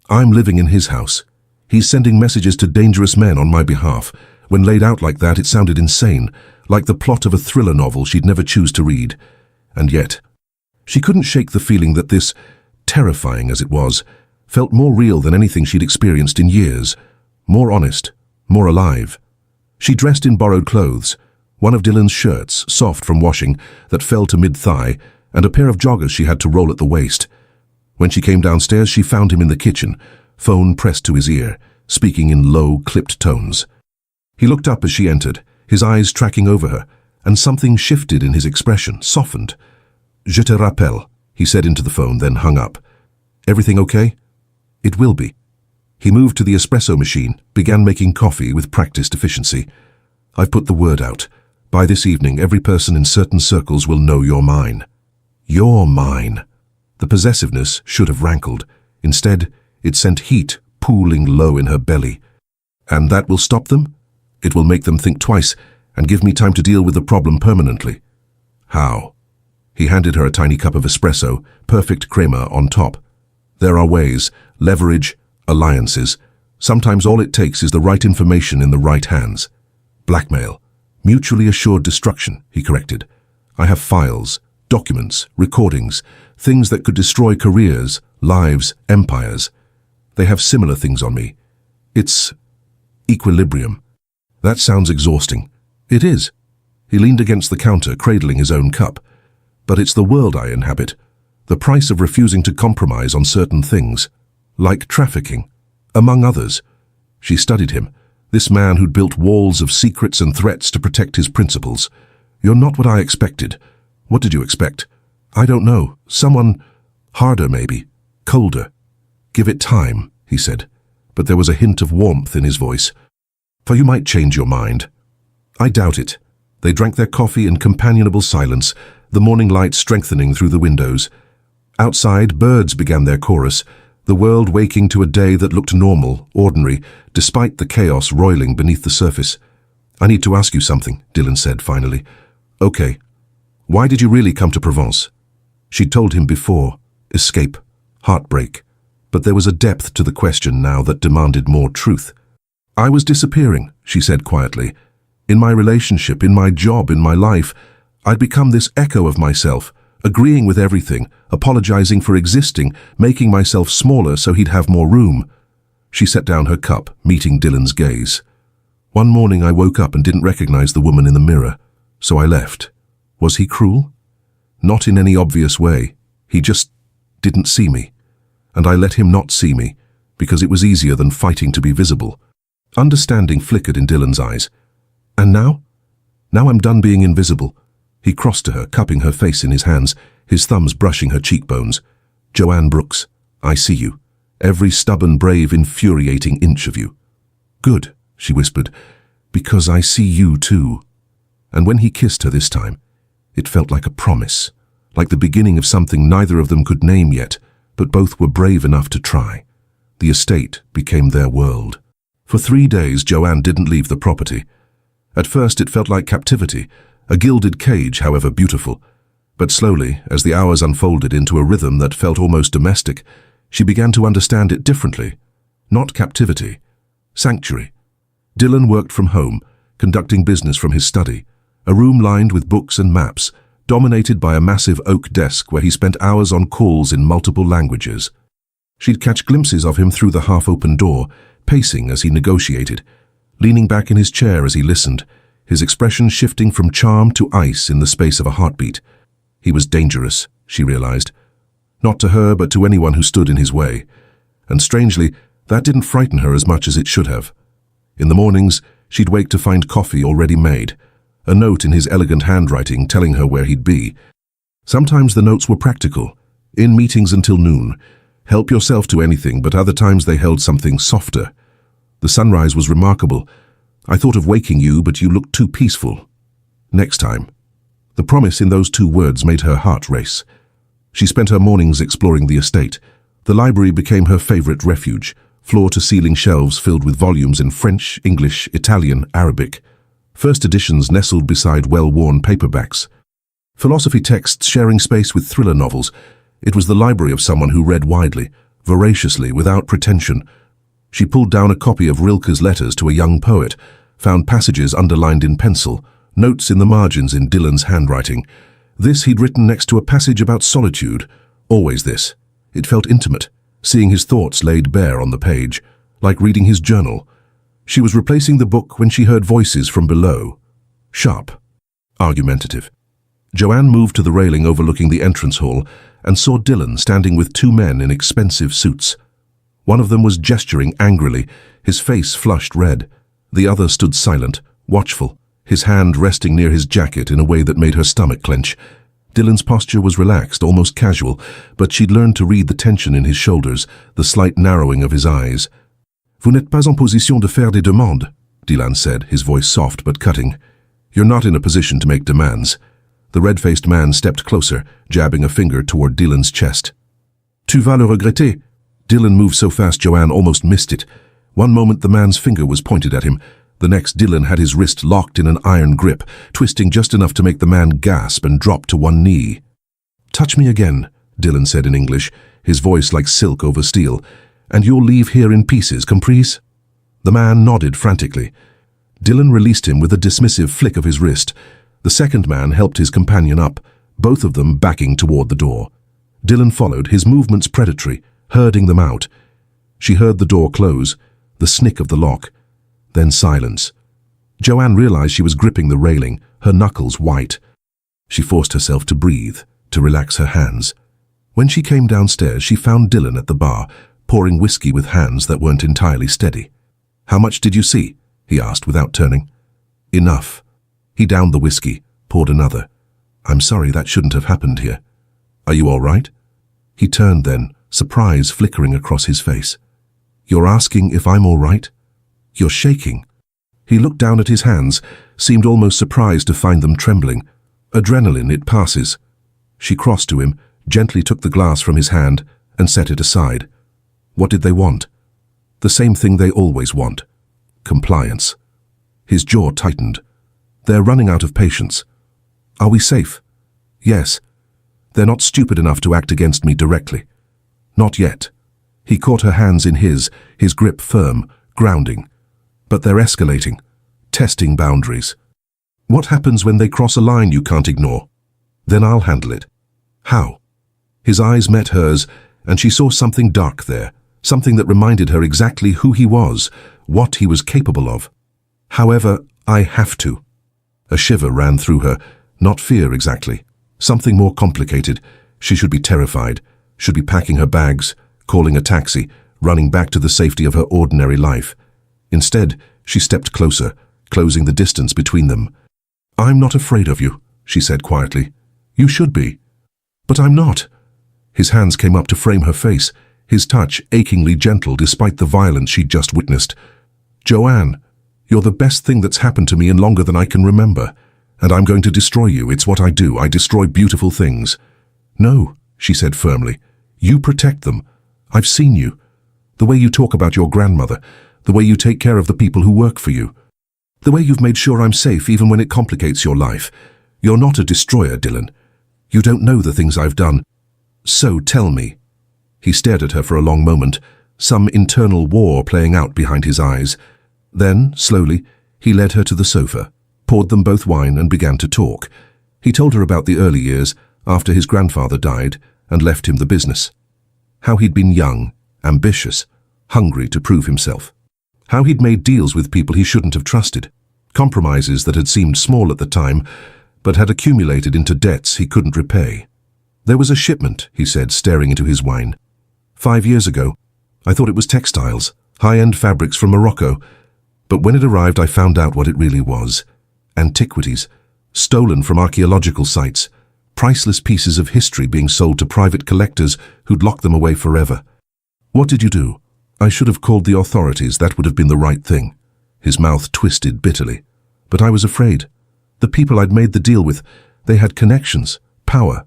I'm living in his house. He's sending messages to dangerous men on my behalf. When laid out like that, it sounded insane, like the plot of a thriller novel she'd never choose to read. And yet, she couldn't shake the feeling that this, terrifying as it was, felt more real than anything she'd experienced in years, more honest, more alive. She dressed in borrowed clothes, one of Dylan's shirts, soft from washing, that fell to mid-thigh, and a pair of joggers she had to roll at the waist. When she came downstairs, she found him in the kitchen, phone pressed to his ear, speaking in low, clipped tones. He looked up as she entered, his eyes tracking over her, and something shifted in his expression, softened. "Je te rappelle," he said into the phone, then hung up. "Everything okay?" "It will be." He moved to the espresso machine, began making coffee with practiced efficiency. "I've put the word out. By this evening, every person in certain circles will know you're mine." You're mine. The possessiveness should have rankled. Instead, it sent heat pooling low in her belly. "And that will stop them? It will make them think twice and give me time to deal with the problem permanently." "How?" He handed her a tiny cup of espresso, perfect crema on top. "There are ways, leverage, alliances. Sometimes all it takes is the right information in the right hands." "Blackmail. Mutually assured destruction," he corrected. "I have files, documents, recordings, things that could destroy careers, lives, empires. They have similar things on me. It's equilibrium." "That sounds exhausting." "It is." He leaned against the counter, cradling his own cup. "But it's the world I inhabit. The price of refusing to compromise on certain things. Like trafficking, among others." She studied him, this man who'd built walls of secrets and threats to protect his principles. "You're not what I expected." "What did you expect?" "I don't know. Someone harder, maybe. Colder." "Give it time," he said, but there was a hint of warmth in his voice. "For you might change your mind." "I doubt it." They drank their coffee in companionable silence, the morning light strengthening through the windows. Outside, birds began their chorus, the world waking to a day that looked normal, ordinary, despite the chaos roiling beneath the surface. "I need to ask you something," Dylan said finally. "Okay. Why did you really come to Provence?" She'd told him before. Escape. Heartbreak. But there was a depth to the question now that demanded more truth. "I was disappearing," she said quietly. "In my relationship, in my job, in my life, I'd become this echo of myself, agreeing with everything, apologizing for existing, making myself smaller so he'd have more room." She set down her cup, meeting Dylan's gaze. "One morning I woke up and didn't recognize the woman in the mirror, so I left." Was he cruel? Not in any obvious way. He just didn't see me. And I let him not see me, because it was easier than fighting to be visible. Understanding flickered in Dylan's eyes. "And now? Now I'm done being invisible." He crossed to her, cupping her face in his hands, his thumbs brushing her cheekbones. "Joanne Brooks, I see you. Every stubborn, brave, infuriating inch of you." "Good," she whispered, "because I see you too." And when he kissed her this time, it felt like a promise, like the beginning of something neither of them could name yet, but both were brave enough to try. The estate became their world. For 3 days, Joanne didn't leave the property. At first, it felt like captivity, a gilded cage, however beautiful. But slowly, as the hours unfolded into a rhythm that felt almost domestic, she began to understand it differently. Not captivity. Sanctuary. Dylan worked from home, conducting business from his study, a room lined with books and maps, dominated by a massive oak desk where he spent hours on calls in multiple languages. She'd catch glimpses of him through the half-open door, pacing as he negotiated, leaning back in his chair as he listened, his expression shifting from charm to ice in the space of a heartbeat. He was dangerous, she realized. Not to her, but to anyone who stood in his way. And strangely, that didn't frighten her as much as it should have. In the mornings, she'd wake to find coffee already made, a note in his elegant handwriting telling her where he'd be. Sometimes the notes were practical, in meetings until noon. Help yourself to anything, but other times they held something softer. The sunrise was remarkable. I thought of waking you, but you looked too peaceful. Next time. The promise in those 2 words made her heart race. She spent her mornings exploring the estate. The library became her favorite refuge, floor-to-ceiling shelves filled with volumes in French, English, Italian, Arabic. First editions nestled beside well-worn paperbacks. Philosophy texts sharing space with thriller novels. It was the library of someone who read widely, voraciously, without pretension. She pulled down a copy of Rilke's letters to a young poet, found passages underlined in pencil, notes in the margins in Dylan's handwriting. This he'd written next to a passage about solitude. Always this. It felt intimate, seeing his thoughts laid bare on the page, like reading his journal. She was replacing the book when she heard voices from below. Sharp. Argumentative. Joanne moved to the railing overlooking the entrance hall and saw Dylan standing with 2 men in expensive suits. One of them was gesturing angrily, his face flushed red. The other stood silent, watchful, his hand resting near his jacket in a way that made her stomach clench. Dylan's posture was relaxed, almost casual, but she'd learned to read the tension in his shoulders, the slight narrowing of his eyes. Vous n'êtes pas en position de faire des demandes, Dylan said, his voice soft but cutting. You're not in a position to make demands. The red-faced man stepped closer, jabbing a finger toward Dylan's chest. Tu vas le regretter. Dylan moved so fast Joanne almost missed it. One moment the man's finger was pointed at him. The next Dylan had his wrist locked in an iron grip, twisting just enough to make the man gasp and drop to one knee. Touch me again, Dylan said in English, his voice like silk over steel, and you'll leave here in pieces, comprise? The man nodded frantically. Dylan released him with a dismissive flick of his wrist. The second man helped his companion up, both of them backing toward the door. Dylan followed, his movements predatory, herding them out. She heard the door close, the snick of the lock, then silence. Joanne realized she was gripping the railing, her knuckles white. She forced herself to breathe, to relax her hands. When she came downstairs, she found Dylan at the bar, pouring whiskey with hands that weren't entirely steady. How much did you see? He asked without turning. Enough. He downed the whiskey, poured another. I'm sorry, that shouldn't have happened here. Are you all right? He turned then, surprise flickering across his face. You're asking if I'm all right? You're shaking. He looked down at his hands, seemed almost surprised to find them trembling. Adrenaline, it passes. She crossed to him, gently took the glass from his hand, and set it aside. What did they want? The same thing they always want. Compliance. His jaw tightened. They're running out of patience. Are we safe? Yes. They're not stupid enough to act against me directly. Not yet. He caught her hands in his grip firm, grounding. But they're escalating, testing boundaries. What happens when they cross a line you can't ignore? Then I'll handle it. How? His eyes met hers, and she saw something dark there, something that reminded her exactly who he was, what he was capable of. However, I have to. A shiver ran through her, not fear exactly. Something more complicated. She should be terrified, should be packing her bags, calling a taxi, running back to the safety of her ordinary life. Instead, she stepped closer, closing the distance between them. I'm not afraid of you, she said quietly. You should be. But I'm not. His hands came up to frame her face, his touch achingly gentle despite the violence she'd just witnessed. Joanne, you're the best thing that's happened to me in longer than I can remember. And I'm going to destroy you. It's what I do. I destroy beautiful things. No, she said firmly. You protect them. I've seen you. The way you talk about your grandmother, the way you take care of the people who work for you, the way you've made sure I'm safe even when it complicates your life. You're not a destroyer, Dylan. You don't know the things I've done. So tell me. He stared at her for a long moment, some internal war playing out behind his eyes. Then, slowly, he led her to the sofa, poured them both wine and began to talk. He told her about the early years, after his grandfather died, and left him the business. How he'd been young, ambitious, hungry to prove himself. How he'd made deals with people he shouldn't have trusted. Compromises that had seemed small at the time, but had accumulated into debts he couldn't repay. There was a shipment, he said, staring into his wine. 5 years ago, I thought it was textiles, high-end fabrics from Morocco. But when it arrived, I found out what it really was. Antiquities, stolen from archaeological sites, priceless pieces of history being sold to private collectors who'd lock them away forever. What did you do? I should have called the authorities. That would have been the right thing. His mouth twisted bitterly. But I was afraid. The people I'd made the deal with, they had connections, power.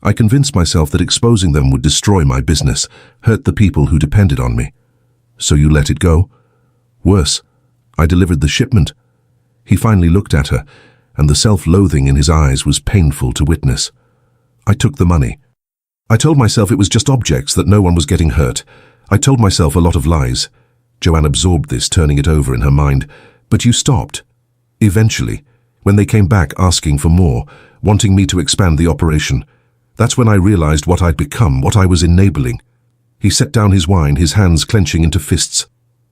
I convinced myself that exposing them would destroy my business, hurt the people who depended on me. So you let it go? Worse, I delivered the shipment. He finally looked at her, and the self-loathing in his eyes was painful to witness. I took the money. I told myself it was just objects, that no one was getting hurt. I told myself a lot of lies. Joanne absorbed this, turning it over in her mind. But you stopped. Eventually, when they came back asking for more, wanting me to expand the operation, that's when I realized what I'd become, what I was enabling. He set down his wine, his hands clenching into fists.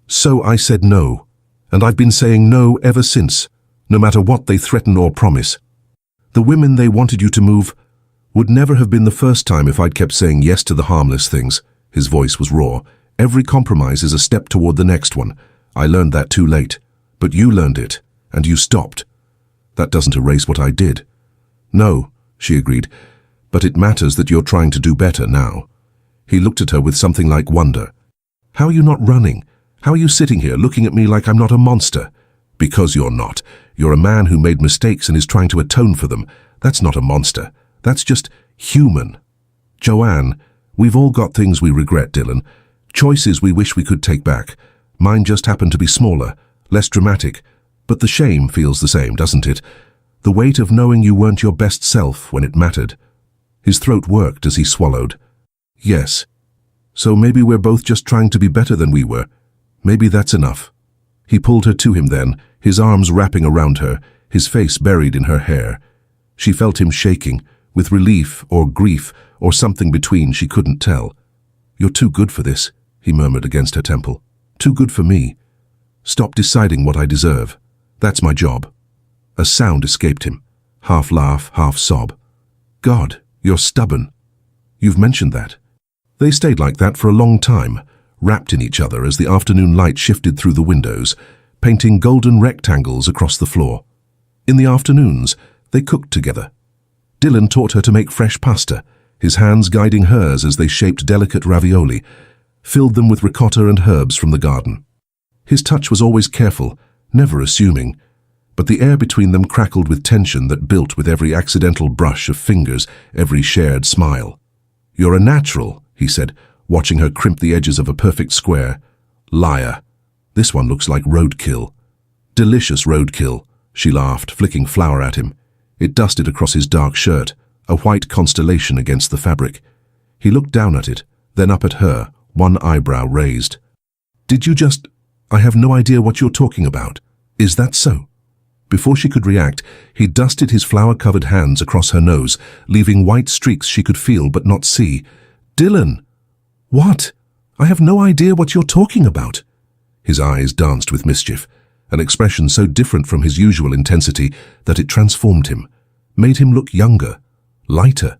So I said no. And I've been saying no ever since, no matter what they threaten or promise. The women they wanted you to move would never have been the first time if I'd kept saying yes to the harmless things. His voice was raw. Every compromise is a step toward the next one. I learned that too late. But you learned it, and you stopped. That doesn't erase what I did. No, she agreed, but it matters that you're trying to do better now. He looked at her with something like wonder. How are you not running? How are you sitting here looking at me like I'm not a monster? Because you're not. You're a man who made mistakes and is trying to atone for them. That's not a monster. That's just human. Joanne, we've all got things we regret, Dylan. Choices we wish we could take back. Mine just happened to be smaller, less dramatic. But the shame feels the same, doesn't it? The weight of knowing you weren't your best self when it mattered. His throat worked as he swallowed. Yes. So maybe we're both just trying to be better than we were. Maybe that's enough. He pulled her to him then, his arms wrapping around her, his face buried in her hair. She felt him shaking, with relief or grief or something between, she couldn't tell. You're too good for this, he murmured against her temple. Too good for me. Stop deciding what I deserve. That's my job. A sound escaped him, half laugh, half sob. God, you're stubborn. You've mentioned that. They stayed like that for a long time, wrapped in each other as the afternoon light shifted through the windows, painting golden rectangles across the floor. In the afternoons, they cooked together. Dylan taught her to make fresh pasta, his hands guiding hers as they shaped delicate ravioli, filled them with ricotta and herbs from the garden. His touch was always careful, never assuming, but the air between them crackled with tension that built with every accidental brush of fingers, every shared smile. You're a natural, he said, watching her crimp the edges of a perfect square. Liar. This one looks like roadkill. Delicious roadkill, she laughed, flicking flour at him. It dusted across his dark shirt, a white constellation against the fabric. He looked down at it, then up at her, one eyebrow raised. Did you just... I have no idea what you're talking about. Is that so? Before she could react, he dusted his flour-covered hands across her nose, leaving white streaks she could feel but not see. Dylan! What? I have no idea what you're talking about. His eyes danced with mischief, an expression so different from his usual intensity that it transformed him, made him look younger, lighter.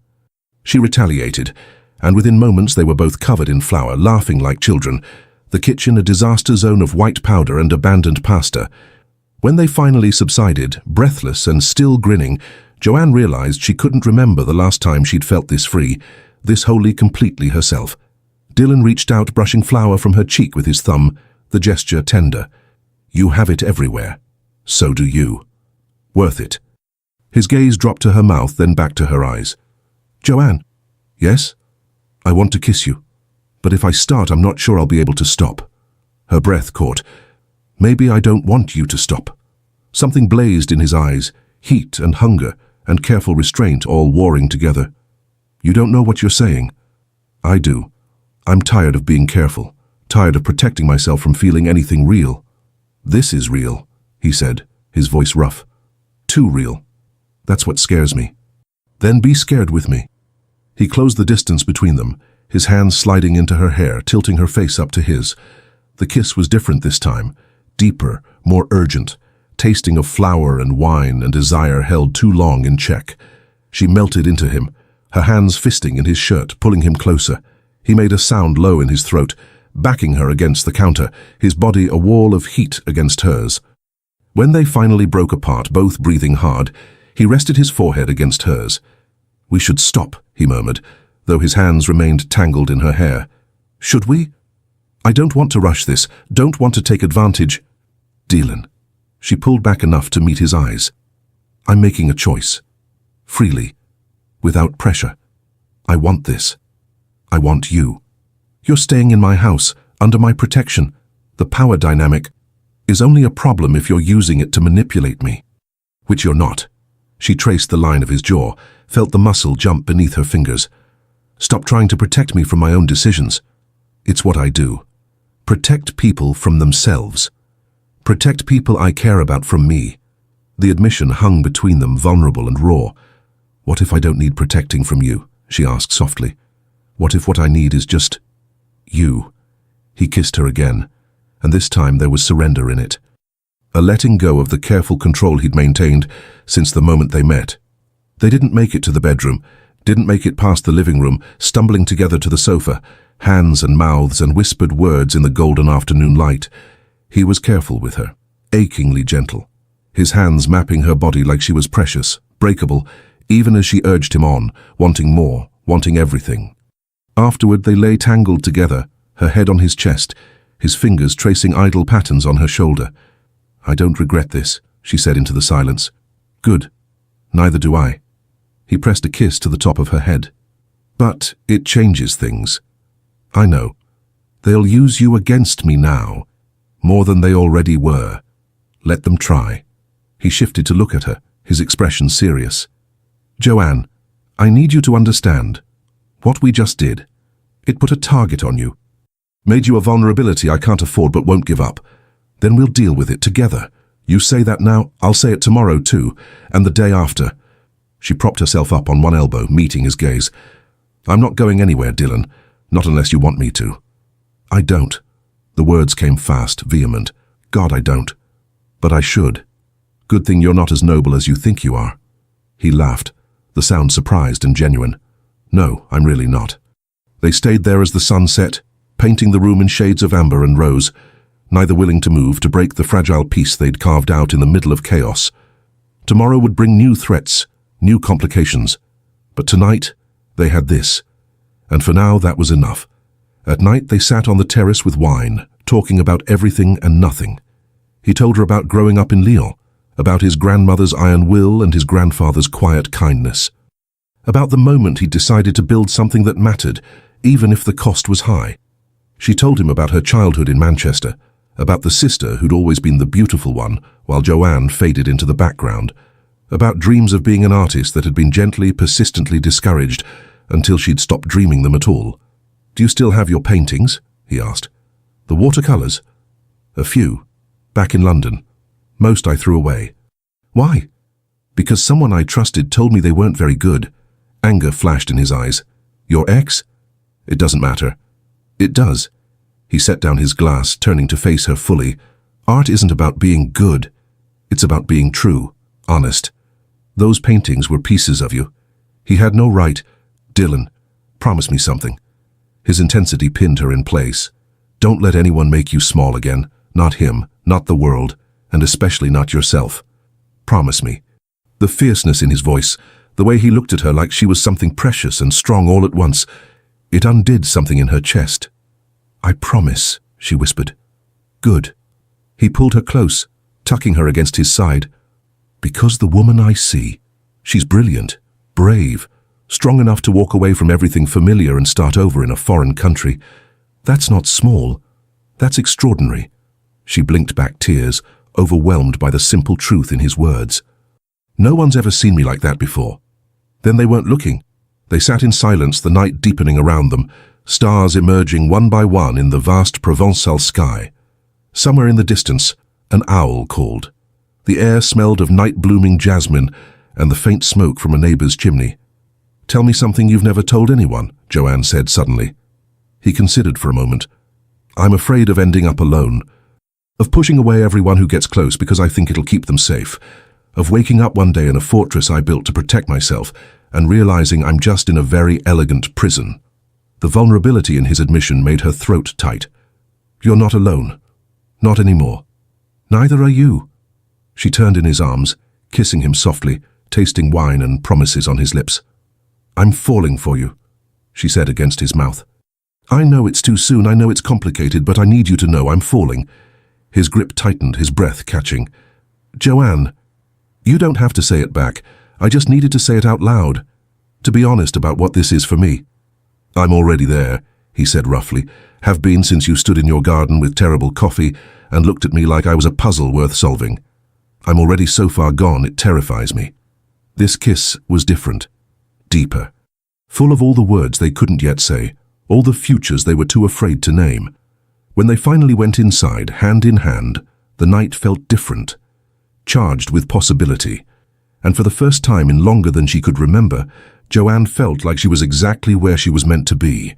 She retaliated, and within moments they were both covered in flour, laughing like children, the kitchen a disaster zone of white powder and abandoned pasta. When they finally subsided, breathless and still grinning, Joanne realized she couldn't remember the last time she'd felt this free, this wholly completely herself. Dylan reached out, brushing flour from her cheek with his thumb, the gesture tender. You have it everywhere. So do you. Worth it. His gaze dropped to her mouth, then back to her eyes. Joanne. Yes? I want to kiss you. But if I start, I'm not sure I'll be able to stop. Her breath caught. Maybe I don't want you to stop. Something blazed in his eyes, heat and hunger and careful restraint all warring together. You don't know what you're saying. I do. I'm tired of being careful, tired of protecting myself from feeling anything real. This is real, he said, his voice rough. Too real. That's what scares me. Then be scared with me. He closed the distance between them, his hands sliding into her hair, tilting her face up to his. The kiss was different this time. Deeper, more urgent, tasting of flour and wine and desire held too long in check. She melted into him, her hands fisting in his shirt, pulling him closer. He made a sound low in his throat, backing her against the counter, his body a wall of heat against hers. When they finally broke apart, both breathing hard, he rested his forehead against hers. We should stop, he murmured, though his hands remained tangled in her hair. Should we? I don't want to rush this, don't want to take advantage. Dylan. She pulled back enough to meet his eyes. I'm making a choice. Freely. Without pressure. I want this. I want you. You're staying in my house, under my protection. The power dynamic is only a problem if you're using it to manipulate me. Which you're not. She traced the line of his jaw, felt the muscle jump beneath her fingers. Stop trying to protect me from my own decisions. It's what I do. Protect people from themselves. Protect people I care about from me. The admission hung between them, vulnerable and raw. What if I don't need protecting from you? She asked softly. What if what I need is just you? He kissed her again, and this time there was surrender in it. A letting go of the careful control he'd maintained since the moment they met. They didn't make it to the bedroom, didn't make it past the living room, stumbling together to the sofa, hands and mouths and whispered words in the golden afternoon light. He was careful with her, achingly gentle, his hands mapping her body like she was precious, breakable, even as she urged him on, wanting more, wanting everything. Afterward they lay tangled together, her head on his chest, his fingers tracing idle patterns on her shoulder. "I don't regret this," she said into the silence. "Good. Neither do I." He pressed a kiss to the top of her head. "But it changes things. I know. They'll use you against me now, more than they already were. Let them try." He shifted to look at her, his expression serious. "Joanne, I need you to understand. What we just did, it put a target on you. Made you a vulnerability I can't afford but won't give up. Then we'll deal with it together. You say that now, I'll say it tomorrow too, and the day after." She propped herself up on one elbow, meeting his gaze. "I'm not going anywhere, Dylan. Not unless you want me to." "I don't." The words came fast, vehement. "God, I don't. But I should. Good thing you're not as noble as you think you are." He laughed, the sound surprised and genuine. "No, I'm really not." They stayed there as the sun set, painting the room in shades of amber and rose, neither willing to move to break the fragile peace they'd carved out in the middle of chaos. Tomorrow would bring new threats, new complications. But tonight, they had this. And for now, that was enough. At night, they sat on the terrace with wine, talking about everything and nothing. He told her about growing up in Lyon, about his grandmother's iron will and his grandfather's quiet kindness, about the moment he'd decided to build something that mattered, even if the cost was high. She told him about her childhood in Manchester, about the sister who'd always been the beautiful one, while Joanne faded into the background, about dreams of being an artist that had been gently, persistently discouraged until she'd stopped dreaming them at all. "Do you still have your paintings?" he asked. "The watercolors?" "A few. Back in London. Most I threw away." "Why?" "Because someone I trusted told me they weren't very good." Anger flashed in his eyes. "Your ex?" "It doesn't matter." "It does." He set down his glass, turning to face her fully. "Art isn't about being good. It's about being true, honest. Those paintings were pieces of you. He had no right. Dylan, promise me something." His intensity pinned her in place. "Don't let anyone make you small again. Not him, not the world, and especially not yourself. Promise me." The fierceness in his voice, the way he looked at her like she was something precious and strong all at once, it undid something in her chest. "I promise," she whispered. "Good." He pulled her close, tucking her against his side. "Because the woman I see, she's brilliant, brave, strong enough to walk away from everything familiar and start over in a foreign country. That's not small. That's extraordinary." She blinked back tears, overwhelmed by the simple truth in his words. "No one's ever seen me like that before." Then they weren't looking. They sat in silence, the night deepening around them, stars emerging one by one in the vast Provençal sky. Somewhere in the distance, an owl called. The air smelled of night-blooming jasmine and the faint smoke from a neighbor's chimney. "Tell me something you've never told anyone," Joanne said suddenly. He considered for a moment. "I'm afraid of ending up alone. Of pushing away everyone who gets close because I think it'll keep them safe. Of waking up one day in a fortress I built to protect myself and realizing I'm just in a very elegant prison." The vulnerability in his admission made her throat tight. "You're not alone. Not anymore. Neither are you." She turned in his arms, kissing him softly, tasting wine and promises on his lips. "I'm falling for you," she said against his mouth. "I know it's too soon, I know it's complicated, but I need you to know I'm falling." His grip tightened, his breath catching. "Joanne, you don't have to say it back. I just needed to say it out loud. To be honest about what this is for me." "I'm already there," he said roughly. "Have been since you stood in your garden with terrible coffee and looked at me like I was a puzzle worth solving. I'm already so far gone it terrifies me." This kiss was different, deeper, full of all the words they couldn't yet say, all the futures they were too afraid to name. When they finally went inside, hand in hand, the night felt different, charged with possibility. And for the first time in longer than she could remember, Joanne felt like she was exactly where she was meant to be,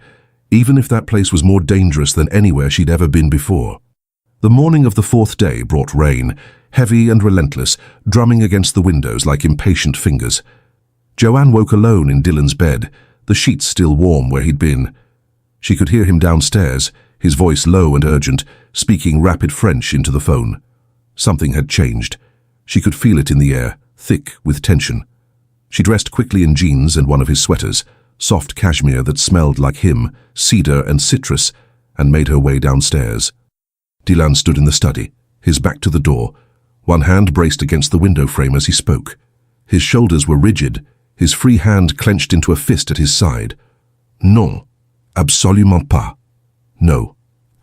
even if that place was more dangerous than anywhere she'd ever been before. The morning of the fourth day brought rain, heavy and relentless, drumming against the windows like impatient fingers. Joanne woke alone in Dylan's bed, the sheets still warm where he'd been. She could hear him downstairs, his voice low and urgent, speaking rapid French into the phone. Something had changed. She could feel it in the air, thick with tension. She dressed quickly in jeans and one of his sweaters, soft cashmere that smelled like him, cedar and citrus, and made her way downstairs. Dylan stood in the study, his back to the door, one hand braced against the window frame as he spoke. His shoulders were rigid, his free hand clenched into a fist at his side. Non, absolument pas. No,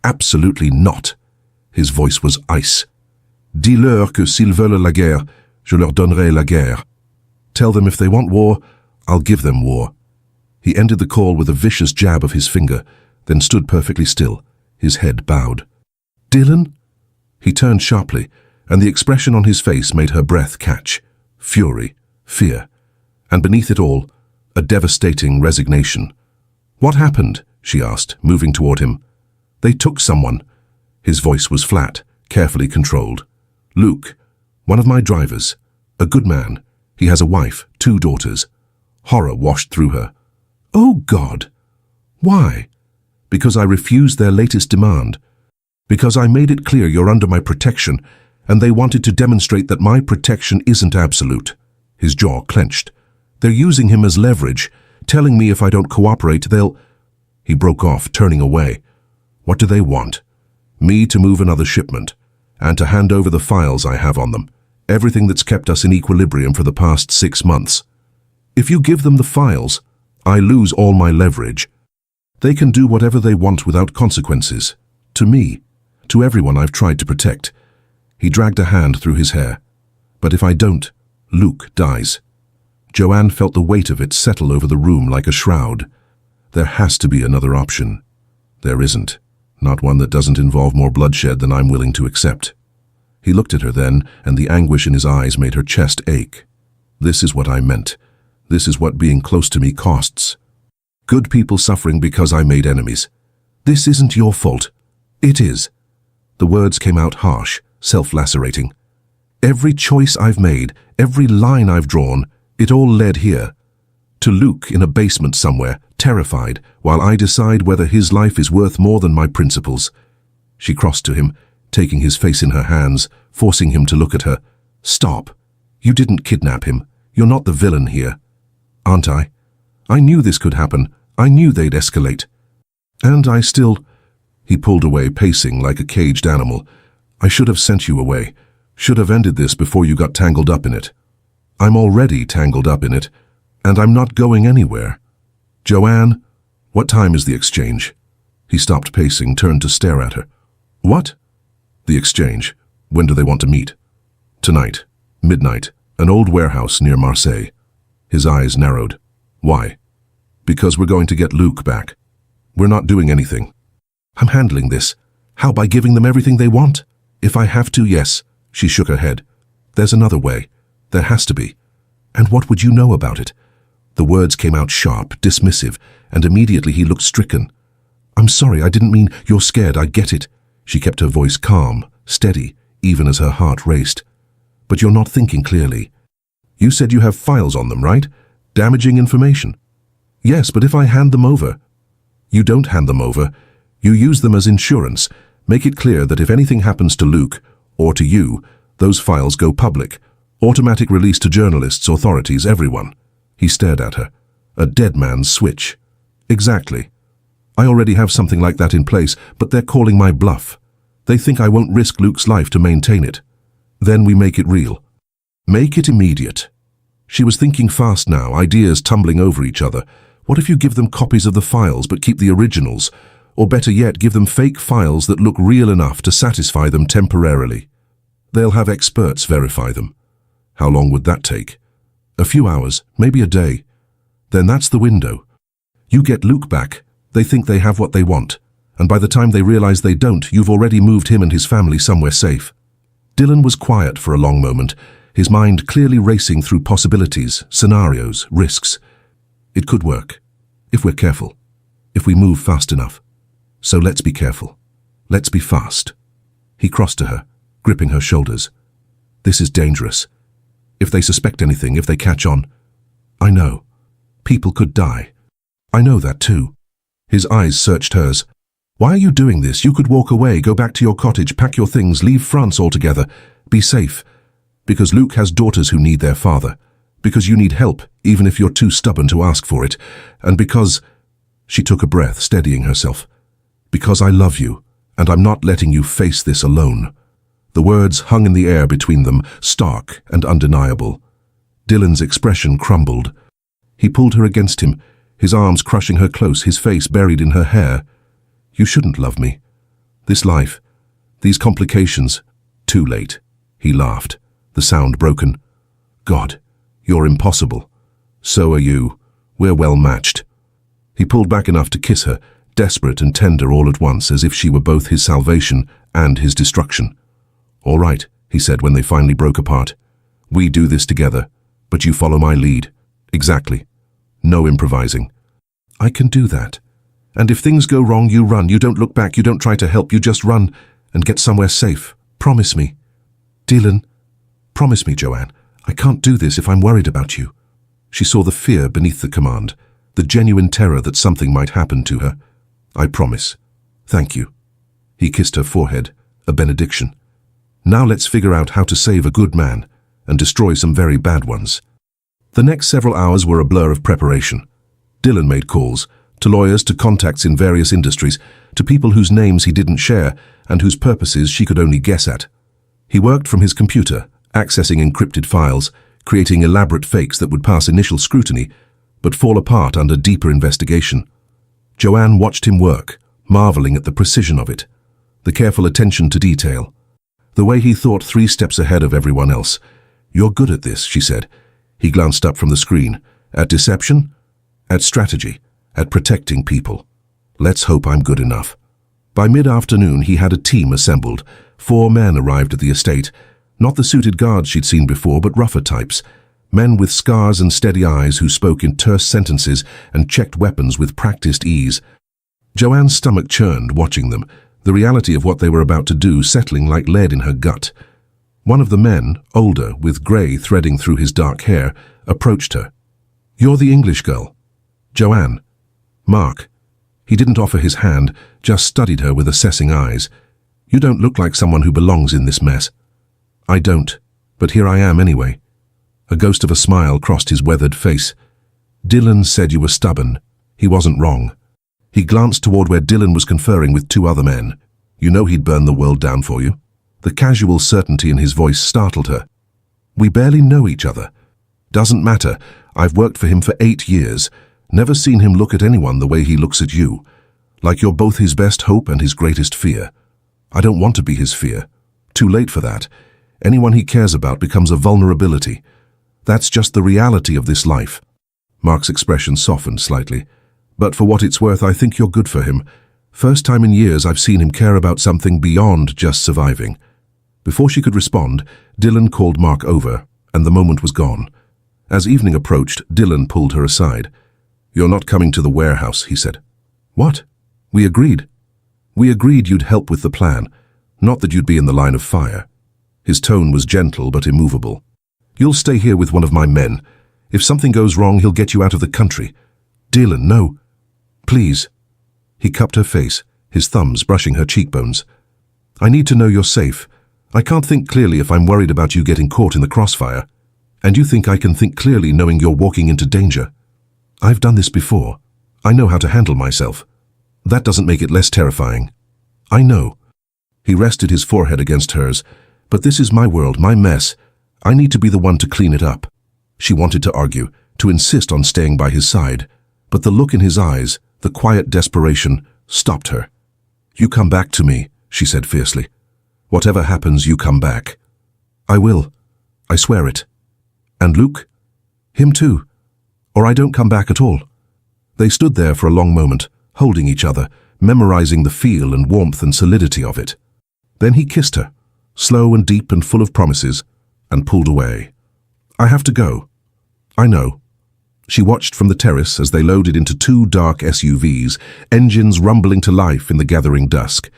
absolutely not. His voice was ice. Dis-leur que s'ils veulent la guerre, je leur donnerai la guerre. Tell them if they want war, I'll give them war. He ended the call with a vicious jab of his finger, then stood perfectly still, his head bowed. Dylan? He turned sharply, and the expression on his face made her breath catch. Fury, fear, and beneath it all, a devastating resignation. What happened? She asked, moving toward him. They took someone. His voice was flat, carefully controlled. Luke, one of my drivers. A good man. He has a wife, 2 daughters. Horror washed through her. Oh, God! Why? Because I refused their latest demand. Because I made it clear you're under my protection, and they wanted to demonstrate that my protection isn't absolute. His jaw clenched. They're using him as leverage, telling me if I don't cooperate, they'll... He broke off, turning away. What do they want? Me to move another shipment, and to hand over the files I have on them, everything that's kept us in equilibrium for the past 6 months. If you give them the files, I lose all my leverage. They can do whatever they want without consequences. To me, to everyone I've tried to protect. He dragged a hand through his hair. But if I don't, Luke dies. Joanne felt the weight of it settle over the room like a shroud. There has to be another option. There isn't. Not one that doesn't involve more bloodshed than I'm willing to accept. He looked at her then, and the anguish in his eyes made her chest ache. This is what I meant. This is what being close to me costs. Good people suffering because I made enemies. This isn't your fault. It is. The words came out harsh, self-lacerating. Every choice I've made, every line I've drawn, it all led here. To Luke in a basement somewhere, terrified, while I decide whether his life is worth more than my principles. She crossed to him, taking his face in her hands, forcing him to look at her. Stop. You didn't kidnap him. You're not the villain here. Aren't I? I knew this could happen. I knew they'd escalate. And I still... He pulled away, pacing like a caged animal. I should have sent you away. Should have ended this before you got tangled up in it. I'm already tangled up in it, and I'm not going anywhere. Joanne, what time is the exchange? He stopped pacing, turned to stare at her. What? The exchange. When do they want to meet? Tonight. Midnight. An old warehouse near Marseille. His eyes narrowed. Why? Because we're going to get Luke back. We're not doing anything. I'm handling this. How, by giving them everything they want? If I have to, yes. She shook her head. There's another way. There has to be. And what would you know about it? The words came out sharp, dismissive, and immediately he looked stricken. I'm sorry, I didn't mean you're scared, I get it. She kept her voice calm, steady, even as her heart raced. But you're not thinking clearly. You said you have files on them, right? Damaging information. Yes, but if I hand them over... You don't hand them over. You use them as insurance. Make it clear that if anything happens to Luke, or to you, those files go public. Automatic release to journalists, authorities, everyone. He stared at her. A dead man's switch. Exactly. I already have something like that in place, but they're calling my bluff. They think I won't risk Luke's life to maintain it. Then we make it real. Make it immediate. She was thinking fast now, ideas tumbling over each other. What if you give them copies of the files but keep the originals? Or better yet, give them fake files that look real enough to satisfy them temporarily. They'll have experts verify them. How long would that take? A few hours, maybe a day. Then that's the window. You get Luke back, they think they have what they want, and by the time they realize they don't, you've already moved him and his family somewhere safe. Dylan was quiet for a long moment, his mind clearly racing through possibilities, scenarios, risks. It could work, if we're careful, if we move fast enough. So let's be careful. Let's be fast. He crossed to her, gripping her shoulders. This is dangerous. If they suspect anything, if they catch on. I know. People could die. I know that too. His eyes searched hers. Why are you doing this? You could walk away, go back to your cottage, pack your things, leave France altogether. Be safe. Because Luke has daughters who need their father. Because you need help, even if you're too stubborn to ask for it. And because... She took a breath, steadying herself. Because I love you. and I'm not letting you face this alone." The words hung in the air between them, stark and undeniable. Dylan's expression crumbled. He pulled her against him, his arms crushing her close, his face buried in her hair. "You shouldn't love me. This life, these complications, too late." He laughed, the sound broken. "God, you're impossible. So are you. We're well matched." He pulled back enough to kiss her, desperate and tender all at once, as if she were both his salvation and his destruction. "All right," he said when they finally broke apart. "We do this together, but you follow my lead. Exactly. No improvising." "I can do that. And if things go wrong, you run. You don't look back. You don't try to help. You just run and get somewhere safe. Promise me." "Dylan, promise me, Joanne. I can't do this if I'm worried about you." She saw the fear beneath the command, the genuine terror that something might happen to her. "I promise. Thank you." He kissed her forehead, a benediction. "Now let's figure out how to save a good man and destroy some very bad ones." The next several hours were a blur of preparation. Dylan made calls, to lawyers, to contacts in various industries, to people whose names he didn't share and whose purposes she could only guess at. He worked from his computer, accessing encrypted files, creating elaborate fakes that would pass initial scrutiny, but fall apart under deeper investigation. Joanne watched him work, marveling at the precision of it, the careful attention to detail, the way he thought 3 steps ahead of everyone else. "You're good at this," she said. He glanced up from the screen. "At deception? At strategy? At protecting people? Let's hope I'm good enough." By mid-afternoon, he had a team assembled. 4 men arrived at the estate, not the suited guards she'd seen before, but rougher types, men with scars and steady eyes who spoke in terse sentences and checked weapons with practiced ease. Joanne's stomach churned watching them, the reality of what they were about to do settling like lead in her gut. One of the men, older, with grey threading through his dark hair, approached her. "You're the English girl." "Joanne." "Mark." He didn't offer his hand, just studied her with assessing eyes. "You don't look like someone who belongs in this mess." "I don't, but here I am anyway." A ghost of a smile crossed his weathered face. "Dylan said you were stubborn. He wasn't wrong." He glanced toward where Dylan was conferring with 2 other men. "You know he'd burn the world down for you." The casual certainty in his voice startled her. "We barely know each other." "Doesn't matter. I've worked for him for 8 years. Never seen him look at anyone the way he looks at you. Like you're both his best hope and his greatest fear. I don't want to be his fear. Too late for that. Anyone he cares about becomes a vulnerability. That's just the reality of this life." Mark's expression softened slightly. "But for what it's worth, I think you're good for him. First time in years I've seen him care about something beyond just surviving." Before she could respond, Dylan called Mark over, and the moment was gone. As evening approached, Dylan pulled her aside. "You're not coming to the warehouse," he said. "What? We agreed. We agreed you'd help with the plan, not that you'd be in the line of fire." His tone was gentle but immovable. "You'll stay here with one of my men. If something goes wrong, he'll get you out of the country." "Dylan, no. Please." He cupped her face, his thumbs brushing her cheekbones. "I need to know you're safe. I can't think clearly if I'm worried about you getting caught in the crossfire. And you think I can think clearly knowing you're walking into danger? I've done this before. I know how to handle myself. That doesn't make it less terrifying." "I know." He rested his forehead against hers. "But this is my world, my mess. I need to be the one to clean it up." She wanted to argue, to insist on staying by his side, but the look in his eyes, the quiet desperation, stopped her. "You come back to me," she said fiercely. "Whatever happens, you come back." "I will. I swear it." "And Luke?" "Him too. Or I don't come back at all." They stood there for a long moment, holding each other, memorizing the feel and warmth and solidity of it. Then he kissed her, slow and deep and full of promises, and pulled away. "I have to go." "I know." She watched from the terrace as they loaded into 2 dark SUVs, engines rumbling to life in the gathering dusk.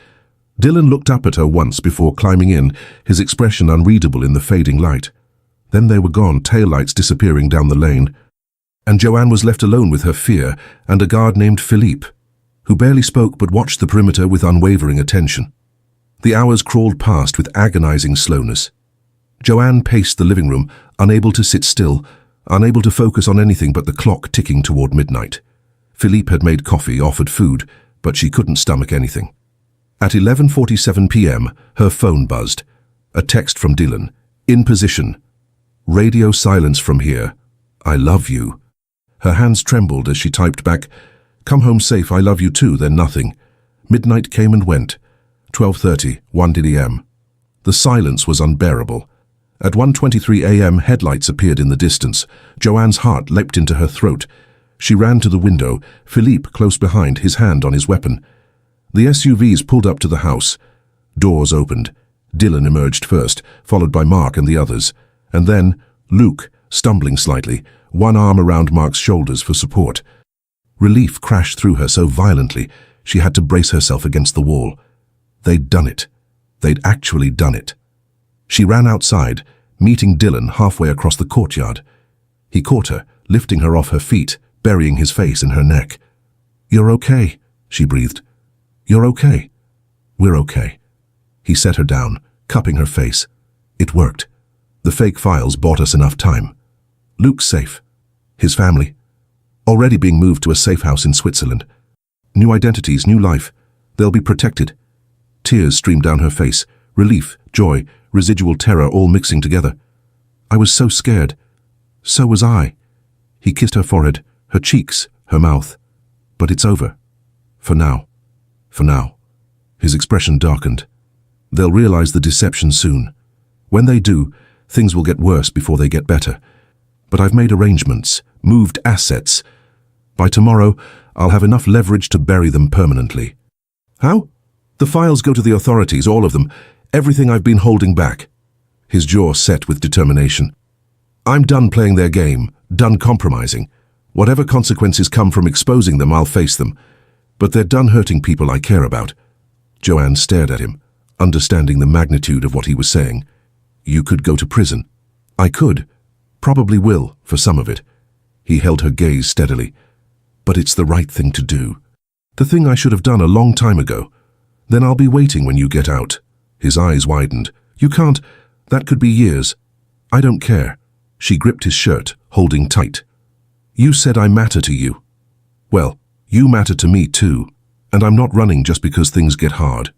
Dylan looked up at her once before climbing in, his expression unreadable in the fading light. Then they were gone, taillights disappearing down the lane. And Joanne was left alone with her fear and a guard named Philippe, who barely spoke but watched the perimeter with unwavering attention. The hours crawled past with agonizing slowness. Joanne paced the living room, unable to sit still, unable to focus on anything but the clock ticking toward midnight. Philippe had made coffee, offered food, but she couldn't stomach anything. At 11:47 p.m., her phone buzzed. A text from Dylan. In position. Radio silence from here. I love you. Her hands trembled as she typed back, Come home safe, I love you too, then nothing. Midnight came and went. 12:30, 1 a.m. The silence was unbearable. At 1:23 a.m., headlights appeared in the distance. Joanne's heart leapt into her throat. She ran to the window, Philippe close behind, his hand on his weapon. The SUVs pulled up to the house. Doors opened. Dylan emerged first, followed by Mark and the others. And then Luke, stumbling slightly, one arm around Mark's shoulders for support. Relief crashed through her so violently she had to brace herself against the wall. They'd done it. They'd actually done it. She ran outside, meeting Dylan halfway across the courtyard. He caught her, lifting her off her feet, burying his face in her neck. You're okay, she breathed. You're okay. We're okay. He set her down, cupping her face. It worked. The fake files bought us enough time. Luke's safe. His family. Already being moved to a safe house in Switzerland. New identities, new life. They'll be protected. Tears streamed down her face. Relief, joy, residual terror all mixing together. I was so scared. So was I. He kissed her forehead, her cheeks, her mouth. But it's over. For now. For now. His expression darkened. They'll realize the deception soon. When they do, things will get worse before they get better. But I've made arrangements, moved assets. By tomorrow, I'll have enough leverage to bury them permanently. How? The files go to the authorities, all of them. Everything I've been holding back. His jaw set with determination. I'm done playing their game, done compromising. Whatever consequences come from exposing them, I'll face them. But they're done hurting people I care about. Joanne stared at him, understanding the magnitude of what he was saying. You could go to prison. I could. Probably will, for some of it. He held her gaze steadily. But it's the right thing to do. The thing I should have done a long time ago. Then I'll be waiting when you get out. His eyes widened. You can't. That could be years. I don't care. She gripped his shirt, holding tight. You said I matter to you. Well, you matter to me too. And I'm not running just because things get hard.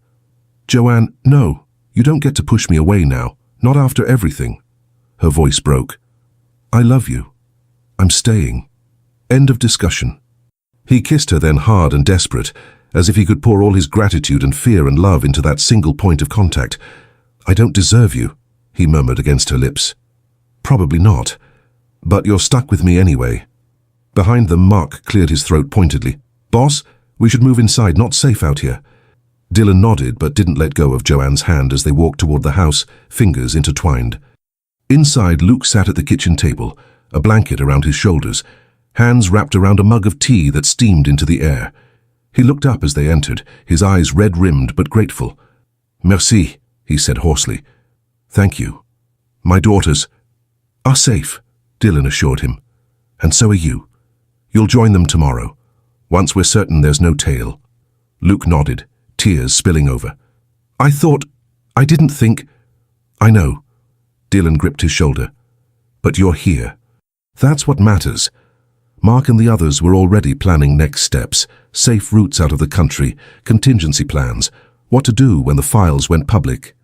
Joanne, no. You don't get to push me away now. Not after everything. Her voice broke. I love you. I'm staying. End of discussion. He kissed her then hard and desperate, as if he could pour all his gratitude and fear and love into that single point of contact. I don't deserve you, he murmured against her lips. Probably not. But you're stuck with me anyway. Behind them, Mark cleared his throat pointedly. Boss, we should move inside, not safe out here. Dylan nodded but didn't let go of Joanne's hand as they walked toward the house, fingers intertwined. Inside, Luke sat at the kitchen table, a blanket around his shoulders, hands wrapped around a mug of tea that steamed into the air. He looked up as they entered, his eyes red-rimmed but grateful. Merci, he said hoarsely. Thank you. My daughters are safe, Dylan assured him. And so are you. You'll join them tomorrow, once we're certain there's no tail. Luke nodded, tears spilling over. I didn't think. I know. Dylan gripped his shoulder. But you're here. That's what matters. Mark and the others were already planning next steps, safe routes out of the country, contingency plans, what to do when the files went public.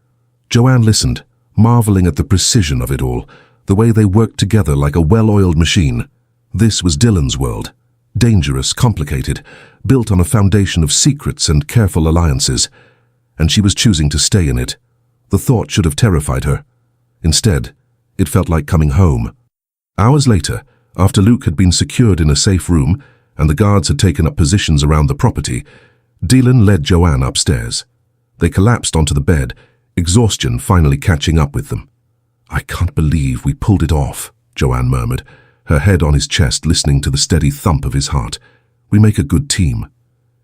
Joanne listened, marveling at the precision of it all, the way they worked together like a well-oiled machine. This was Dylan's world. Dangerous, complicated, built on a foundation of secrets and careful alliances. And she was choosing to stay in it. The thought should have terrified her. Instead, it felt like coming home. Hours later, after Luke had been secured in a safe room and the guards had taken up positions around the property, Dylan led Joanne upstairs. They collapsed onto the bed, exhaustion finally catching up with them. I can't believe we pulled it off, Joanne murmured, her head on his chest listening to the steady thump of his heart. We make a good team.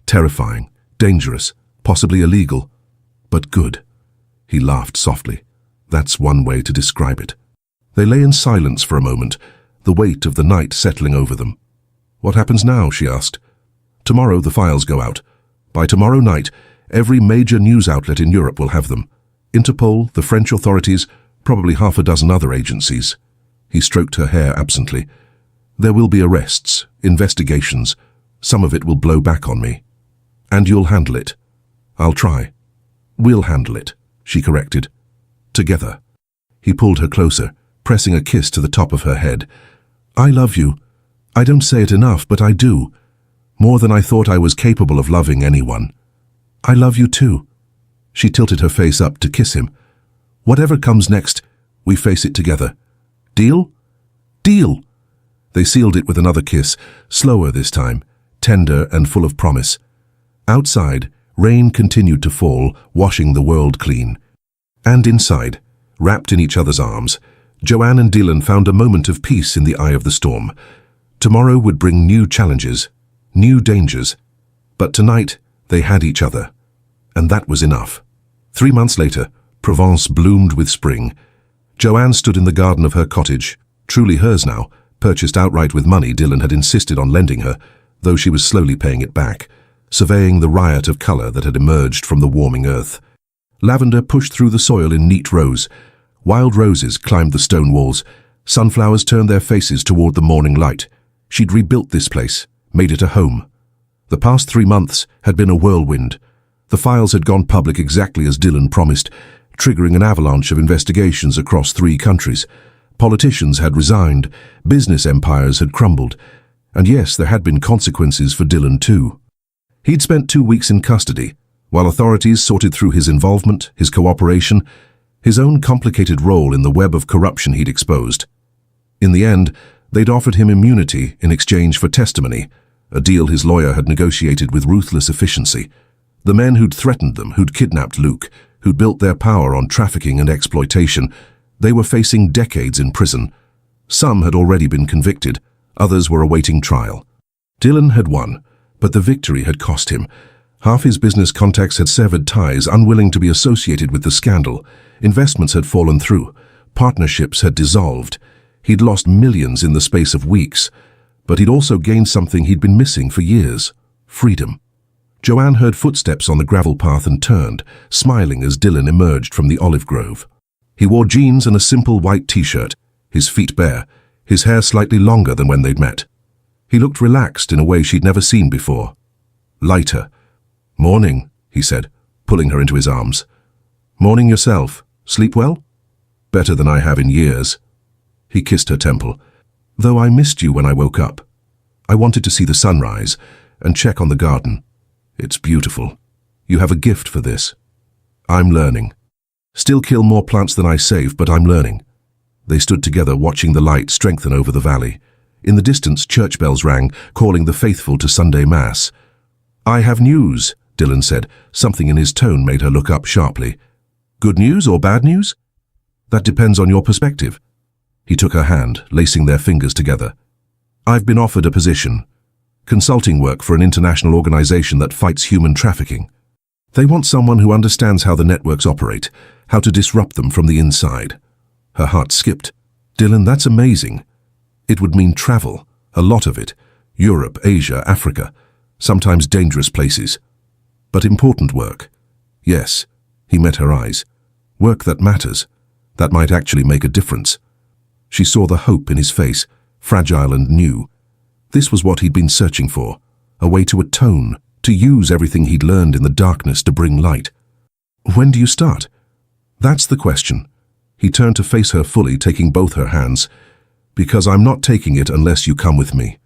Terrifying, dangerous, possibly illegal, but good. He laughed softly. That's one way to describe it. They lay in silence for a moment, the weight of the night settling over them. What happens now, she asked. Tomorrow the files go out. By tomorrow night, every major news outlet in Europe will have them. Interpol, the French authorities, probably half a dozen other agencies. He stroked her hair absently. There will be arrests, investigations. Some of it will blow back on me. And you'll handle it. I'll try. We'll handle it, she corrected. Together. He pulled her closer, pressing a kiss to the top of her head. I love you. I don't say it enough, but I do. More than I thought I was capable of loving anyone. I love you too. She tilted her face up to kiss him. Whatever comes next, we face it together. Deal? Deal! They sealed it with another kiss, slower this time, tender and full of promise. Outside, rain continued to fall, washing the world clean. And inside, wrapped in each other's arms, Joanne and Dylan found a moment of peace in the eye of the storm. Tomorrow would bring new challenges, new dangers. But tonight, they had each other. And that was enough. 3 months later, Provence bloomed with spring. Joanne stood in the garden of her cottage, truly hers now, purchased outright with money Dylan had insisted on lending her, though she was slowly paying it back, surveying the riot of color that had emerged from the warming earth. Lavender pushed through the soil in neat rows. Wild roses climbed the stone walls. Sunflowers turned their faces toward the morning light. She'd rebuilt this place, made it a home. The past 3 months had been a whirlwind. The files had gone public exactly as Dylan promised, triggering an avalanche of investigations across 3 countries. Politicians had resigned, business empires had crumbled, and yes, there had been consequences for Dylan too. He'd spent 2 weeks in custody, while authorities sorted through his involvement, his cooperation, his own complicated role in the web of corruption he'd exposed. In the end, they'd offered him immunity in exchange for testimony, a deal his lawyer had negotiated with ruthless efficiency. The men who'd threatened them, who'd kidnapped Luke, who'd built their power on trafficking and exploitation, they were facing decades in prison. Some had already been convicted, others were awaiting trial. Dylan had won, but the victory had cost him. Half his business contacts had severed ties, unwilling to be associated with the scandal. Investments had fallen through. Partnerships had dissolved. He'd lost millions in the space of weeks, but he'd also gained something he'd been missing for years: freedom. Joanne heard footsteps on the gravel path and turned, smiling as Dylan emerged from the olive grove. He wore jeans and a simple white t-shirt, his feet bare, his hair slightly longer than when they'd met. He looked relaxed in a way she'd never seen before. Lighter. Morning, he said, pulling her into his arms. Morning yourself. Sleep well? Better than I have in years. He kissed her temple. Though I missed you when I woke up. I wanted to see the sunrise and check on the garden. It's beautiful. You have a gift for this. I'm learning. Still kill more plants than I save, but I'm learning. They stood together watching the light strengthen over the valley. In the distance, church bells rang, calling the faithful to Sunday Mass. I have news, Dylan said. Something in his tone made her look up sharply. Good news or bad news? That depends on your perspective. He took her hand, lacing their fingers together. I've been offered a position. Consulting work for an international organization that fights human trafficking. They want someone who understands how the networks operate, how to disrupt them from the inside. Her heart skipped. Dylan, that's amazing. It would mean travel, a lot of it. Europe, Asia, Africa, sometimes dangerous places. But important work. Yes, he met her eyes. Work that matters, that might actually make a difference. She saw the hope in his face, fragile and new. This was what he'd been searching for, a way to atone, to use everything he'd learned in the darkness to bring light. When do you start? That's the question. He turned to face her fully, taking both her hands. Because I'm not taking it unless you come with me.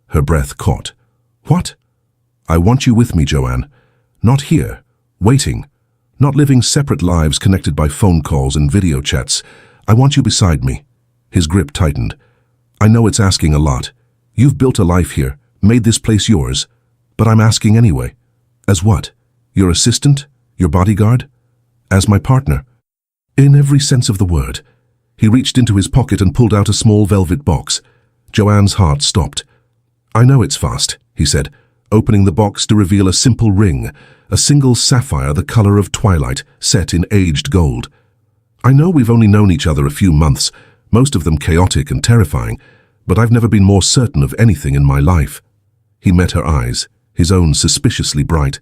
Her breath caught. What? I want you with me, Joanne. Not here, waiting. Not living separate lives connected by phone calls and video chats. I want you beside me. His grip tightened. I know it's asking a lot. You've built a life here, made this place yours. But I'm asking anyway. As what? Your assistant? Your bodyguard? As my partner? In every sense of the word. He reached into his pocket and pulled out a small velvet box. Joanne's heart stopped. I know it's fast, he said, opening the box to reveal a simple ring, a single sapphire the color of twilight, set in aged gold. I know we've only known each other a few months, most of them chaotic and terrifying, but I've never been more certain of anything in my life. He met her eyes, his own suspiciously bright.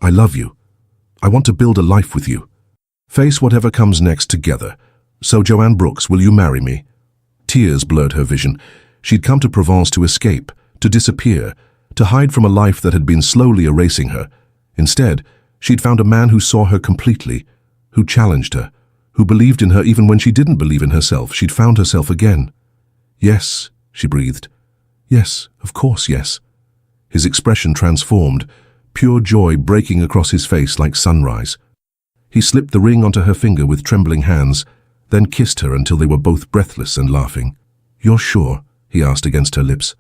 I love you. I want to build a life with you. Face whatever comes next together. So, Joanne Brooks, will you marry me? Tears blurred her vision. She'd come to Provence to escape, to disappear, to hide from a life that had been slowly erasing her. Instead, She'd found a man who saw her completely, who challenged her, who believed in her even when she didn't believe in herself. She'd found herself again. "Yes," she breathed. "Yes, of course, yes." His expression transformed, pure joy breaking across his face like sunrise. He slipped the ring onto her finger with trembling hands, then kissed her until they were both breathless and laughing. "You're sure?" he asked against her lips.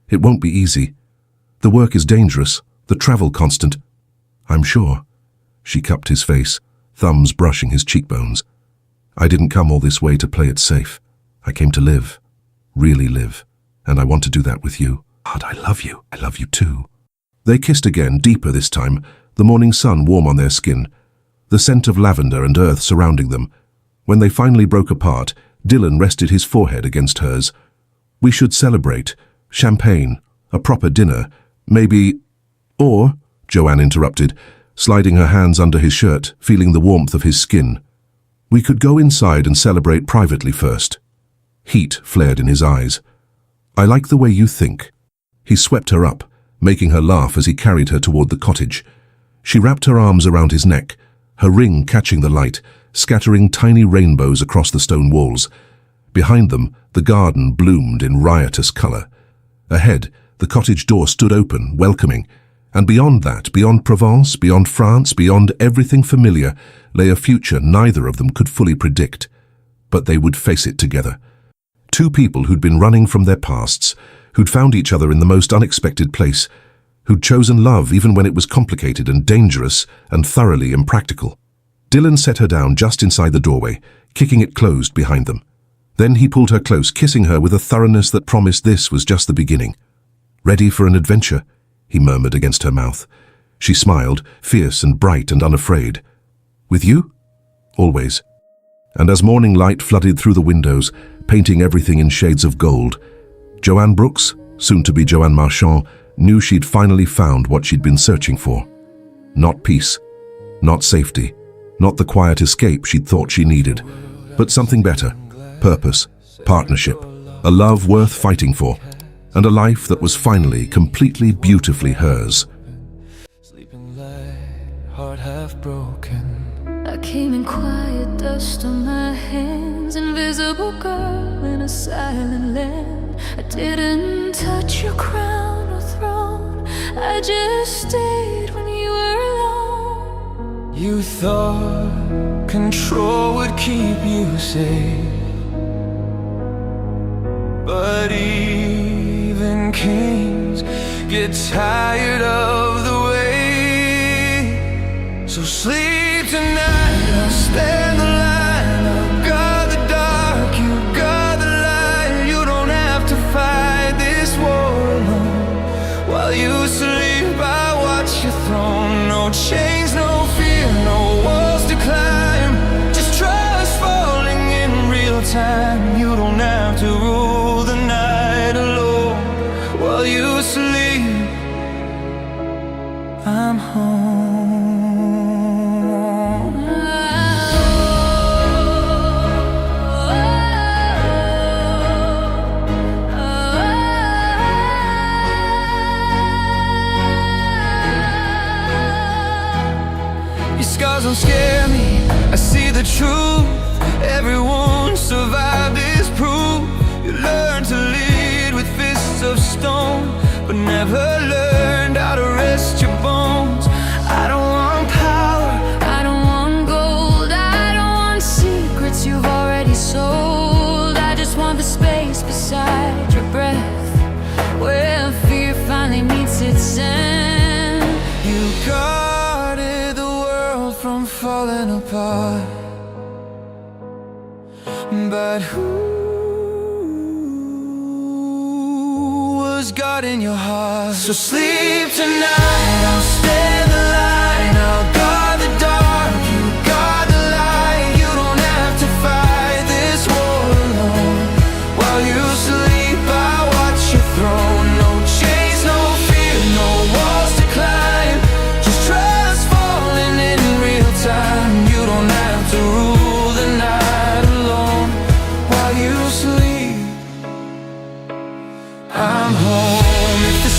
"It won't be easy. The work is dangerous, the travel constant." "I'm sure." She cupped his face, thumbs brushing his cheekbones. "I didn't come all this way to play it safe. I came to live, really live, and I want to do that with you. God, I love you. I love you too." They kissed again, deeper this time, the morning sun warm on their skin, the scent of lavender and earth surrounding them. When they finally broke apart, Dylan rested his forehead against hers. "We should celebrate. Champagne, a proper dinner, maybe—" "Or," Joanne interrupted, sliding her hands under his shirt, feeling the warmth of his skin. "We could go inside and celebrate privately first." Heat flared in his eyes. "I like the way you think." He swept her up, making her laugh as he carried her toward the cottage. She wrapped her arms around his neck, her ring catching the light, scattering tiny rainbows across the stone walls. Behind them, the garden bloomed in riotous color. Ahead, the cottage door stood open, welcoming, and beyond that, beyond Provence, beyond France, beyond everything familiar, lay a future neither of them could fully predict. But they would face it together. Two people who'd been running from their pasts, who'd found each other in the most unexpected place, who'd chosen love even when it was complicated and dangerous and thoroughly impractical. Dylan set her down just inside the doorway, kicking it closed behind them. Then he pulled her close, kissing her with a thoroughness that promised this was just the beginning. "Ready for an adventure?" he murmured against her mouth. She smiled, fierce and bright and unafraid. "With you?" "Always." And as morning light flooded through the windows, painting everything in shades of gold, Joanne Brooks, soon to be Joanne Marchand, knew she'd finally found what she'd been searching for. Not peace, not safety, not the quiet escape she'd thought she needed, but something better: purpose, partnership, a love worth fighting for, and a life that was finally completely beautifully hers. Sleeping light, heart half broken. I came in quiet, dust on my hands, invisible girl in a silent land. I didn't touch your crown or throne, I just stayed when you were alone. You thought control would keep you safe, but even kings get tired of the way. So sleep tonight, I'll stand the line, I'll guard the dark, you guard the light. You don't have to fight this war alone. While you sleep, I watch your throne. No chains, no fear, no walls to climb, just trust falling in real time. You don't have to rule the night alone. While you sleep, I'm home. Your scars don't scare me, I see the truth. Everyone survived is proof. You learn to lead with fists of stone, but never learned how to rest your bones. I don't want power, I don't want gold, I don't want secrets you've already sold. I just want the space beside your breath, where fear finally meets its end. You guarded the world from falling apart, but who was God in your heart? So sleep tonight, I'll stand the line, I'll guard the dark, you guard the light. You don't have to fight this war alone. While you sleep, I watch your throne. No chains, no fear, no walls to climb, just trust falling in real time. You don't have to rule the night alone. While you sleep, I'm home. If the